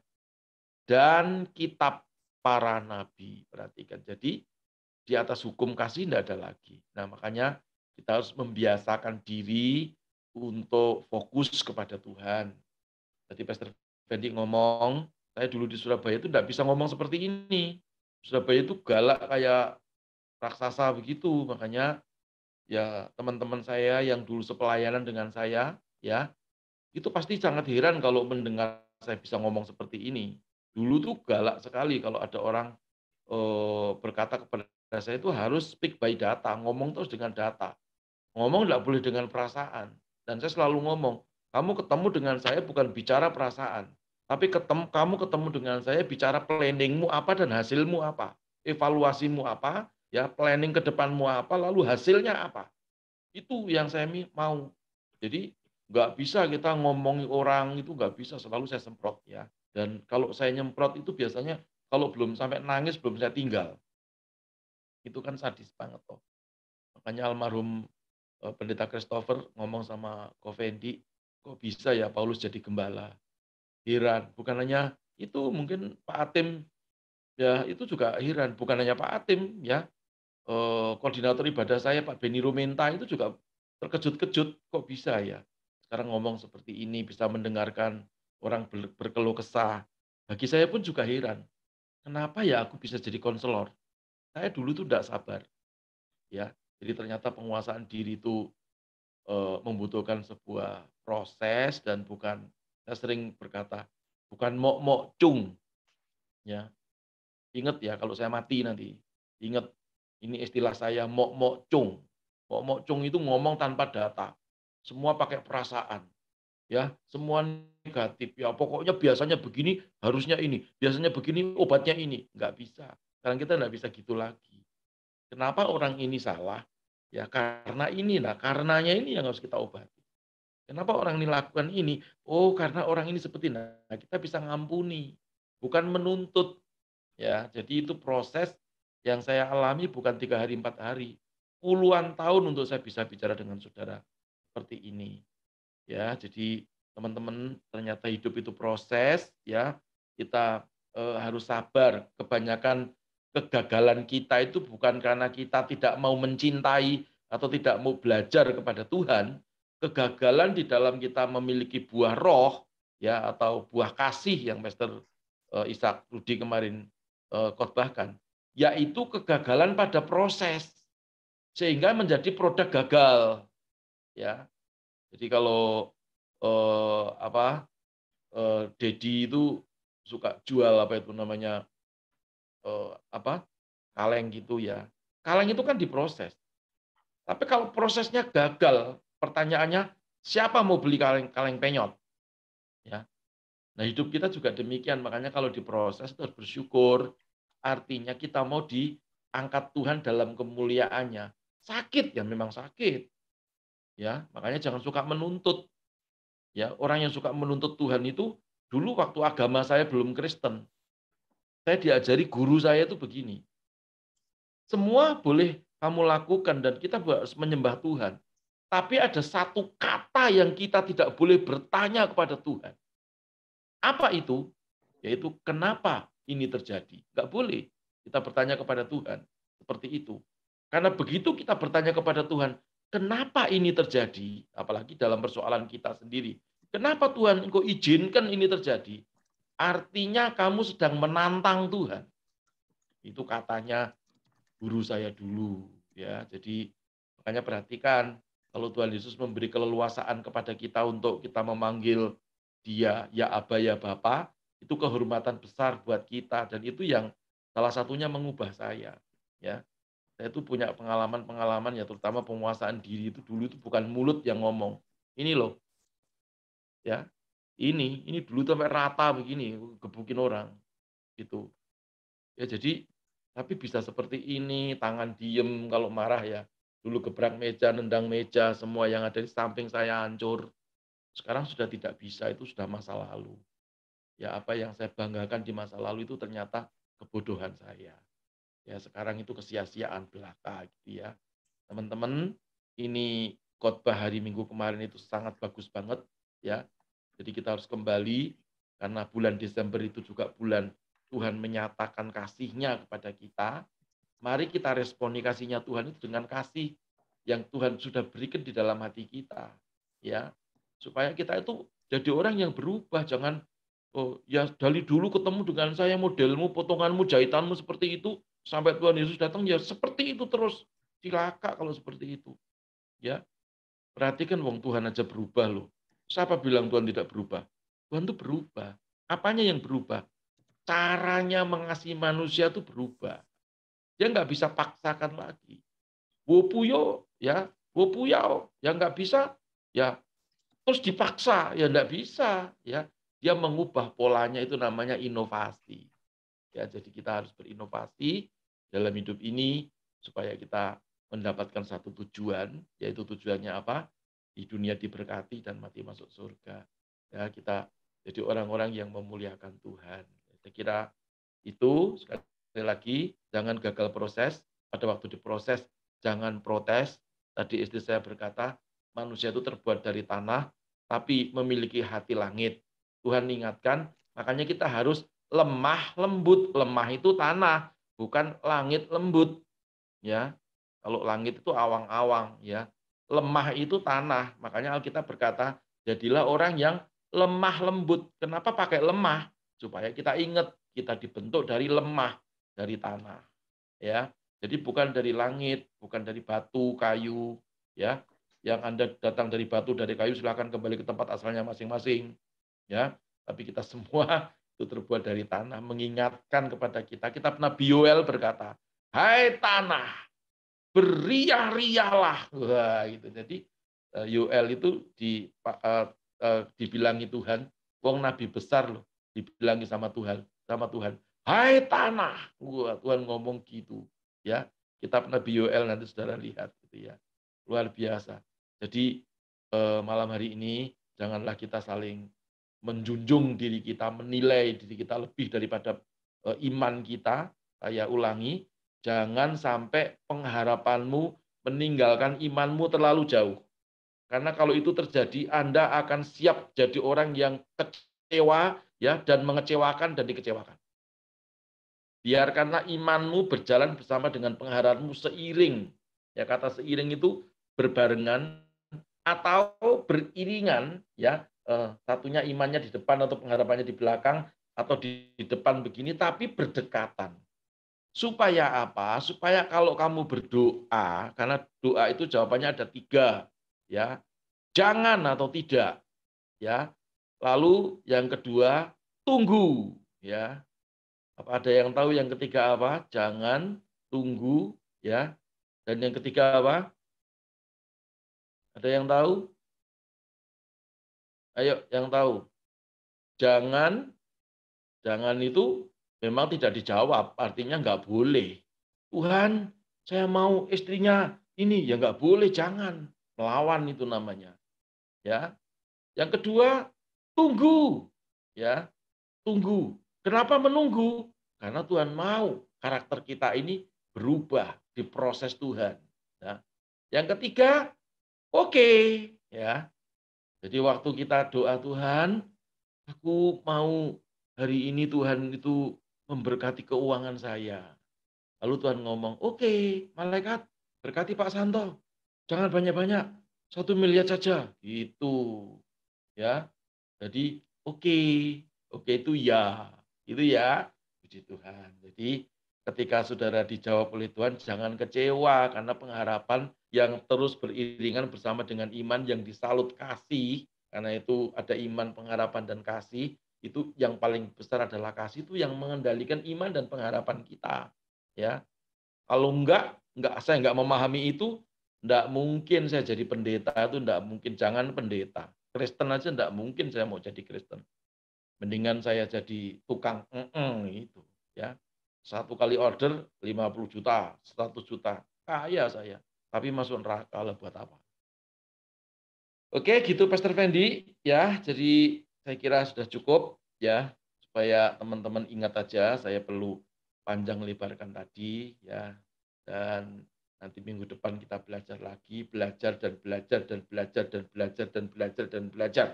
Dan kitab para nabi, perhatikan. Jadi di atas hukum kasih tidak ada lagi. Nah, makanya kita harus membiasakan diri untuk fokus kepada Tuhan. Tadi Pastor Fendi ngomong, saya dulu di Surabaya itu tidak bisa ngomong seperti ini. Surabaya itu galak kayak raksasa begitu. Makanya ya teman-teman saya yang dulu sepelayanan dengan saya, ya itu pasti sangat heran kalau mendengar saya bisa ngomong seperti ini. Dulu tuh galak sekali kalau ada orang berkata kepada saya itu harus speak by data, ngomong terus dengan data. Ngomong tidak boleh dengan perasaan. Dan saya selalu ngomong, kamu ketemu dengan saya bukan bicara perasaan, tapi kamu ketemu dengan saya bicara planningmu apa dan hasilmu apa, evaluasimu apa, ya planning ke depanmu apa, lalu hasilnya apa. Itu yang saya mau. Jadi nggak bisa kita ngomongi orang itu, nggak bisa, selalu saya semprot ya. Dan kalau saya nyemprot itu biasanya kalau belum sampai nangis belum saya tinggal. Itu kan sadis banget toh. Makanya almarhum Pendeta Christopher ngomong sama Ko Fendi, kok bisa ya Paulus jadi gembala? Heran, bukan hanya itu, mungkin Pak Atim ya itu juga heran, bukan hanya Pak Atim ya. Koordinator ibadah saya Pak Beni Rumenta itu juga terkejut-kejut, kok bisa ya sekarang ngomong seperti ini, bisa mendengarkan orang berkeluh kesah. Bagi saya pun juga heran, kenapa ya aku bisa jadi konselor? Saya dulu tuh tidak sabar, ya. Jadi ternyata penguasaan diri itu membutuhkan sebuah proses dan bukan, saya sering berkata, bukan mok-mok cung, ya. Ingat ya kalau saya mati nanti, ingat ini istilah saya mok-mok cung. Mok-mok cung itu ngomong tanpa data, semua pakai perasaan, ya, semua negatif. Ya pokoknya biasanya begini, harusnya ini, biasanya begini, obatnya ini, nggak bisa. Sekarang kita nggak bisa gitu lagi. Kenapa orang ini salah? Ya karena ini, nah karenanya ini yang harus kita obati. Kenapa orang ini lakukan ini? Oh karena orang ini seperti ini. Nah kita bisa ngampuni, bukan menuntut. Ya, jadi itu proses yang saya alami bukan 3 hari 4 hari, puluhan tahun untuk saya bisa bicara dengan saudara seperti ini. Ya, jadi teman-teman ternyata hidup itu proses, ya. Kita harus sabar. Kebanyakan kegagalan kita itu bukan karena kita tidak mau mencintai atau tidak mau belajar kepada Tuhan. Kegagalan di dalam kita memiliki buah roh, ya, atau buah kasih yang Pastor Ishak Rudi kemarin khotbahkan, yaitu kegagalan pada proses sehingga menjadi produk gagal, ya. Jadi kalau Dedi itu suka jual apa itu namanya kaleng gitu ya. Kaleng itu kan diproses. Tapi kalau prosesnya gagal, pertanyaannya siapa mau beli kaleng penyot? Ya. Nah, hidup kita juga demikian. Makanya kalau diproses itu harus bersyukur. Artinya kita mau diangkat Tuhan dalam kemuliaannya. Sakit ya memang sakit. Ya, makanya jangan suka menuntut. Ya, orang yang suka menuntut Tuhan itu dulu waktu agama saya belum Kristen. Saya diajari guru saya itu begini. Semua boleh kamu lakukan dan kita harus menyembah Tuhan. Tapi ada satu kata yang kita tidak boleh bertanya kepada Tuhan. Apa itu? Yaitu kenapa ini terjadi. Nggak boleh kita bertanya kepada Tuhan seperti itu. Karena begitu kita bertanya kepada Tuhan, kenapa ini terjadi? Apalagi dalam persoalan kita sendiri. Kenapa Tuhan engkau izinkan ini terjadi? Artinya kamu sedang menantang Tuhan. Itu katanya guru saya dulu. Ya, jadi makanya perhatikan kalau Tuhan Yesus memberi keleluasaan kepada kita untuk kita memanggil Dia, ya Aba, ya Bapa, itu kehormatan besar buat kita dan itu yang salah satunya mengubah saya. Ya, saya itu punya pengalaman-pengalaman ya, terutama penguasaan diri itu dulu itu bukan mulut yang ngomong. Ini loh, ya, ini dulu sampai rata begini, gebukin orang, gitu. Ya jadi, tapi bisa seperti ini, tangan diem kalau marah ya. Dulu gebrak meja, nendang meja, semua yang ada di samping saya hancur. Sekarang sudah tidak bisa, itu sudah masa lalu. Ya, apa yang saya banggakan di masa lalu itu ternyata kebodohan saya. Ya, sekarang itu kesia-siaan belaka gitu ya. Teman-teman, ini khotbah hari Minggu kemarin itu sangat bagus banget ya. Jadi kita harus kembali karena bulan Desember itu juga bulan Tuhan menyatakan kasih-Nya kepada kita. Mari kita responi kasih-Nya Tuhan itu dengan kasih yang Tuhan sudah berikan di dalam hati kita. Ya, supaya kita itu jadi orang yang berubah. Jangan, oh ya dari dulu ketemu dengan saya modelmu, potonganmu, jahitanmu seperti itu, sampai Tuhan Yesus datang ya seperti itu terus. Cilaka kalau seperti itu. Ya, perhatikan wong Tuhan aja berubah loh. Siapa bilang Tuhan tidak berubah? Tuhan itu berubah. Apanya yang berubah? Caranya mengasihi manusia itu berubah. Dia nggak bisa paksakan lagi. Wopuyo, ya, wopuyao, ya nggak bisa, ya terus dipaksa, ya nggak bisa, ya. Dia mengubah polanya, itu namanya inovasi. Ya, jadi kita harus berinovasi dalam hidup ini supaya kita mendapatkan satu tujuan, yaitu tujuannya apa? Di dunia diberkati dan mati masuk surga. Ya, kita jadi orang-orang yang memuliakan Tuhan. Saya kira itu, sekali lagi, jangan gagal proses. Pada waktu diproses, jangan protes. Tadi istri saya berkata, manusia itu terbuat dari tanah, tapi memiliki hati langit. Tuhan ingatkan, makanya kita harus lemah lembut. Lemah itu tanah, bukan langit lembut. Ya, kalau langit itu awang-awang, ya. Lemah itu tanah. Makanya Alkitab berkata, jadilah orang yang lemah lembut. Kenapa pakai lemah? Supaya kita ingat kita dibentuk dari lemah, dari tanah. Ya, jadi bukan dari langit, bukan dari batu, kayu, ya. Yang Anda datang dari batu, dari kayu, silakan kembali ke tempat asalnya masing-masing. Ya, tapi kita semua itu terbuat dari tanah, mengingatkan kepada kita. Kitab Nabi Yoel berkata, hai tanah, beriah-riahlah. Wah, gitu. Jadi Yoel itu dibilangi Tuhan, wong nabi besar loh, dibilangi sama Tuhan, hai tanah. Wah, Tuhan ngomong gitu, ya. Kitab Nabi Yoel nanti saudara lihat gitu ya. Luar biasa. Jadi malam hari ini janganlah kita saling menjunjung diri kita, menilai diri kita lebih daripada iman kita. Saya ulangi, jangan sampai pengharapanmu meninggalkan imanmu terlalu jauh. Karena kalau itu terjadi, Anda akan siap jadi orang yang kecewa, ya, dan mengecewakan dan dikecewakan. Biarkanlah imanmu berjalan bersama dengan pengharapanmu seiring. Ya, kata seiring itu berbarengan atau beriringan, ya. Satunya imannya di depan atau pengharapannya di belakang, atau di depan begini, tapi berdekatan. Supaya apa? Supaya kalau kamu berdoa, karena doa itu jawabannya ada 3, ya. Jangan atau tidak, ya. Lalu yang kedua, tunggu, ya. Apa ada yang tahu yang ketiga apa? Jangan, tunggu, ya. Dan yang ketiga apa? Ada yang tahu? Ayo, yang tahu. Jangan itu memang tidak dijawab, artinya nggak boleh. Tuhan, saya mau istrinya ini, ya nggak boleh, jangan. Melawan itu namanya. Ya. Yang kedua, tunggu. Ya, tunggu. Kenapa menunggu? Karena Tuhan mau karakter kita ini berubah, diproses Tuhan. Ya. Yang ketiga, oke, ya. Jadi waktu kita doa, Tuhan, aku mau hari ini Tuhan itu memberkati keuangan saya. Lalu Tuhan ngomong, oke, malaikat, berkati Pak Santo. Jangan banyak-banyak, 1 miliar saja. Gitu. Ya. Jadi oke itu ya. Itu ya. Puji Tuhan. Jadi ketika saudara dijawab oleh Tuhan, jangan kecewa karena pengharapan yang terus beriringan bersama dengan iman yang disalut kasih. Karena itu ada iman, pengharapan, dan kasih. Itu yang paling besar adalah kasih, itu yang mengendalikan iman dan pengharapan kita. Ya, kalau saya enggak memahami itu, enggak mungkin saya jadi pendeta, itu enggak mungkin. Jangan pendeta. Kristen aja enggak mungkin saya mau jadi Kristen. Mendingan saya jadi tukang itu, ya. 1 kali order 50 juta, 100 juta. Kaya saya, tapi masuk neraka lah buat apa? Oke, gitu Pastor Fendi ya. Jadi saya kira sudah cukup ya, supaya teman-teman ingat aja saya perlu panjang lebarkan tadi ya. Dan nanti minggu depan kita belajar lagi, belajar dan belajar dan belajar dan belajar dan belajar dan belajar.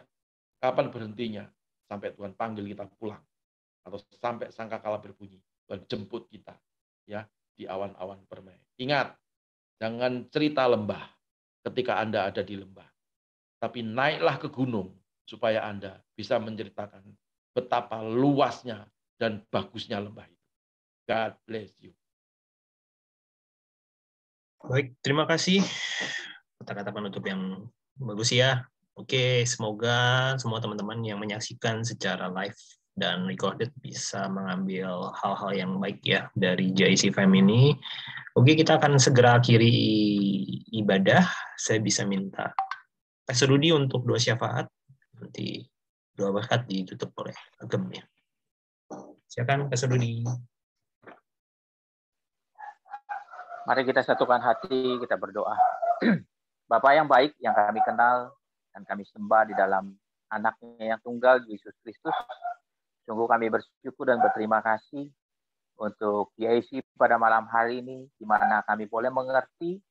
Kapan berhentinya? Sampai Tuhan panggil kita pulang atau sampai sangkakala berbunyi. Tuhan jemput kita ya di awan-awan permai. Ingat, jangan cerita lembah ketika Anda ada di lembah. Tapi naiklah ke gunung supaya Anda bisa menceritakan betapa luasnya dan bagusnya lembah itu. God bless you. Baik, terima kasih kata-kata penutup yang bagus ya. Oke, semoga semua teman-teman yang menyaksikan secara live dan recorded bisa mengambil hal-hal yang baik ya dari JIC Fam ini. Oke, kita akan segera akhiri ibadah. Saya bisa minta Pastor Rudi untuk doa syafaat, nanti doa berkat ditutup oleh Agem ya. Silakan Pastor Rudi. Mari kita satukan hati, kita berdoa. Bapa yang baik, yang kami kenal dan kami sembah di dalam anaknya yang tunggal, Yesus Kristus. Sungguh kami bersyukur dan berterima kasih untuk JIC pada malam hari ini, di mana kami boleh mengerti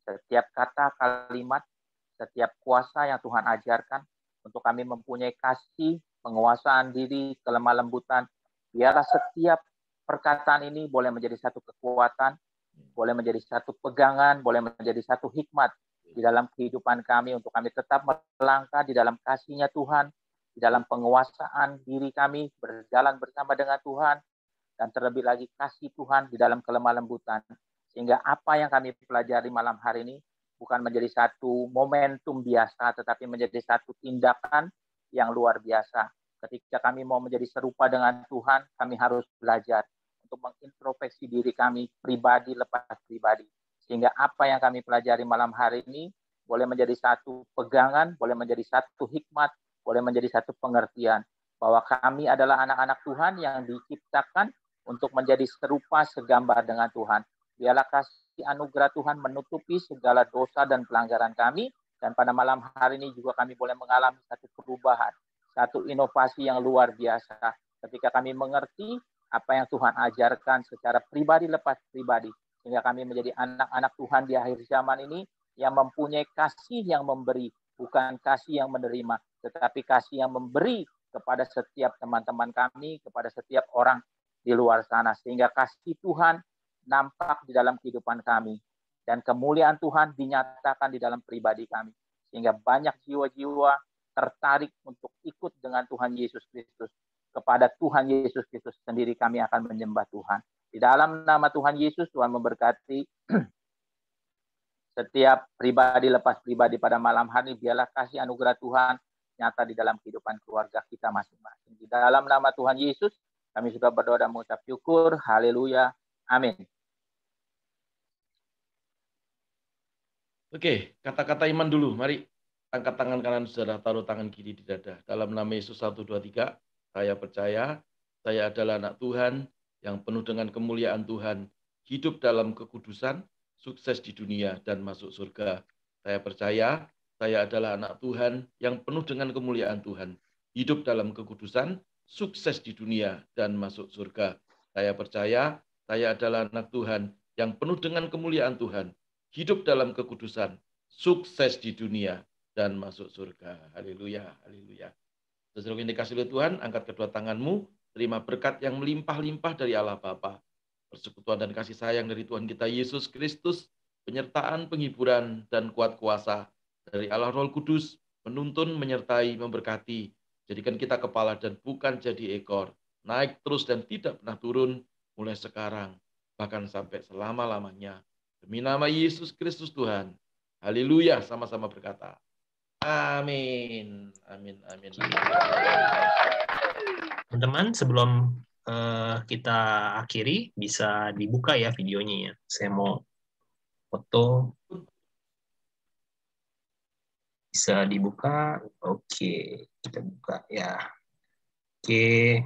setiap kata, kalimat, setiap kuasa yang Tuhan ajarkan, untuk kami mempunyai kasih, penguasaan diri, kelemah lembutan. Biarlah setiap perkataan ini boleh menjadi satu kekuatan, boleh menjadi satu pegangan, boleh menjadi satu hikmat di dalam kehidupan kami, untuk kami tetap melangkah di dalam kasih-Nya Tuhan, di dalam penguasaan diri kami, berjalan bersama dengan Tuhan, dan terlebih lagi kasih Tuhan di dalam kelemah lembutan. Sehingga apa yang kami pelajari malam hari ini bukan menjadi satu momentum biasa, tetapi menjadi satu tindakan yang luar biasa. Ketika kami mau menjadi serupa dengan Tuhan, kami harus belajar untuk mengintrospeksi diri kami pribadi lepas pribadi. Sehingga apa yang kami pelajari malam hari ini boleh menjadi satu pegangan, boleh menjadi satu hikmat, boleh menjadi satu pengertian bahwa kami adalah anak-anak Tuhan yang diciptakan untuk menjadi serupa segambar dengan Tuhan. Biarlah kasih anugerah Tuhan menutupi segala dosa dan pelanggaran kami, dan pada malam hari ini juga kami boleh mengalami satu perubahan, satu inovasi yang luar biasa ketika kami mengerti apa yang Tuhan ajarkan secara pribadi lepas pribadi, sehingga kami menjadi anak-anak Tuhan di akhir zaman ini yang mempunyai kasih yang memberi, bukan kasih yang menerima, tetapi kasih yang memberi kepada setiap teman-teman kami, kepada setiap orang di luar sana, sehingga kasih Tuhan nampak di dalam kehidupan kami, dan kemuliaan Tuhan dinyatakan di dalam pribadi kami, sehingga banyak jiwa-jiwa tertarik untuk ikut dengan Tuhan Yesus Kristus. Kepada Tuhan Yesus Kristus sendiri kami akan menyembah Tuhan. Di dalam nama Tuhan Yesus, Tuhan memberkati setiap pribadi lepas pribadi pada malam hari. Biarlah kasih anugerah Tuhan nyata di dalam kehidupan keluarga kita masing-masing. Di dalam nama Tuhan Yesus, kami sudah berdoa dan mengucap syukur. Haleluya. Amin. Oke, kata-kata iman dulu. Mari angkat tangan kanan saudara, taruh tangan kiri di dada. Dalam nama Yesus 1, 2, 3, saya percaya saya adalah anak Tuhan yang penuh dengan kemuliaan Tuhan, hidup dalam kekudusan, sukses di dunia dan masuk surga. Saya percaya saya adalah anak Tuhan yang penuh dengan kemuliaan Tuhan, hidup dalam kekudusan, sukses di dunia dan masuk surga. Saya percaya saya adalah anak Tuhan yang penuh dengan kemuliaan Tuhan, hidup dalam kekudusan, sukses di dunia, dan masuk surga. Haleluya, haleluya. Saudara yang dikasihi oleh Tuhan, angkat kedua tanganmu, terima berkat yang melimpah-limpah dari Allah Bapa, persekutuan dan kasih sayang dari Tuhan kita Yesus Kristus, penyertaan, penghiburan, dan kuat kuasa dari Allah Roh Kudus, menuntun, menyertai, memberkati, jadikan kita kepala dan bukan jadi ekor, naik terus dan tidak pernah turun, mulai sekarang, bahkan sampai selama-lamanya. Demi nama Yesus Kristus Tuhan. Haleluya, sama-sama berkata. Amin. Amin. Amin. Teman-teman, sebelum kita akhiri, bisa dibuka ya videonya ya. Saya mau foto. Bisa dibuka. Oke, kita buka ya. Oke.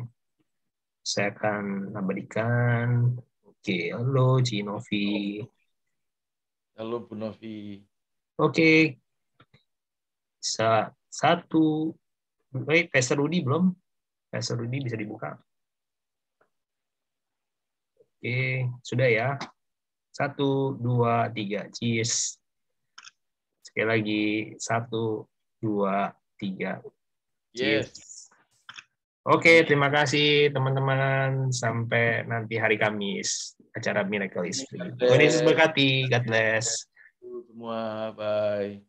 Saya akan abadikan. Oke, halo Cinovi. Halo Bu Novi. Oke. Satu. Wait, Pastor Rudy belum? Pastor Rudy bisa dibuka. Oke, sudah ya. 1, 2, 3. Cheers. Sekali lagi. 1, 2, 3. Cheers. Oke, terima kasih teman-teman. Sampai nanti hari Kamis. Acara Miracle is Free. Tuhan Yesus berkati. God bless. Semua, bye.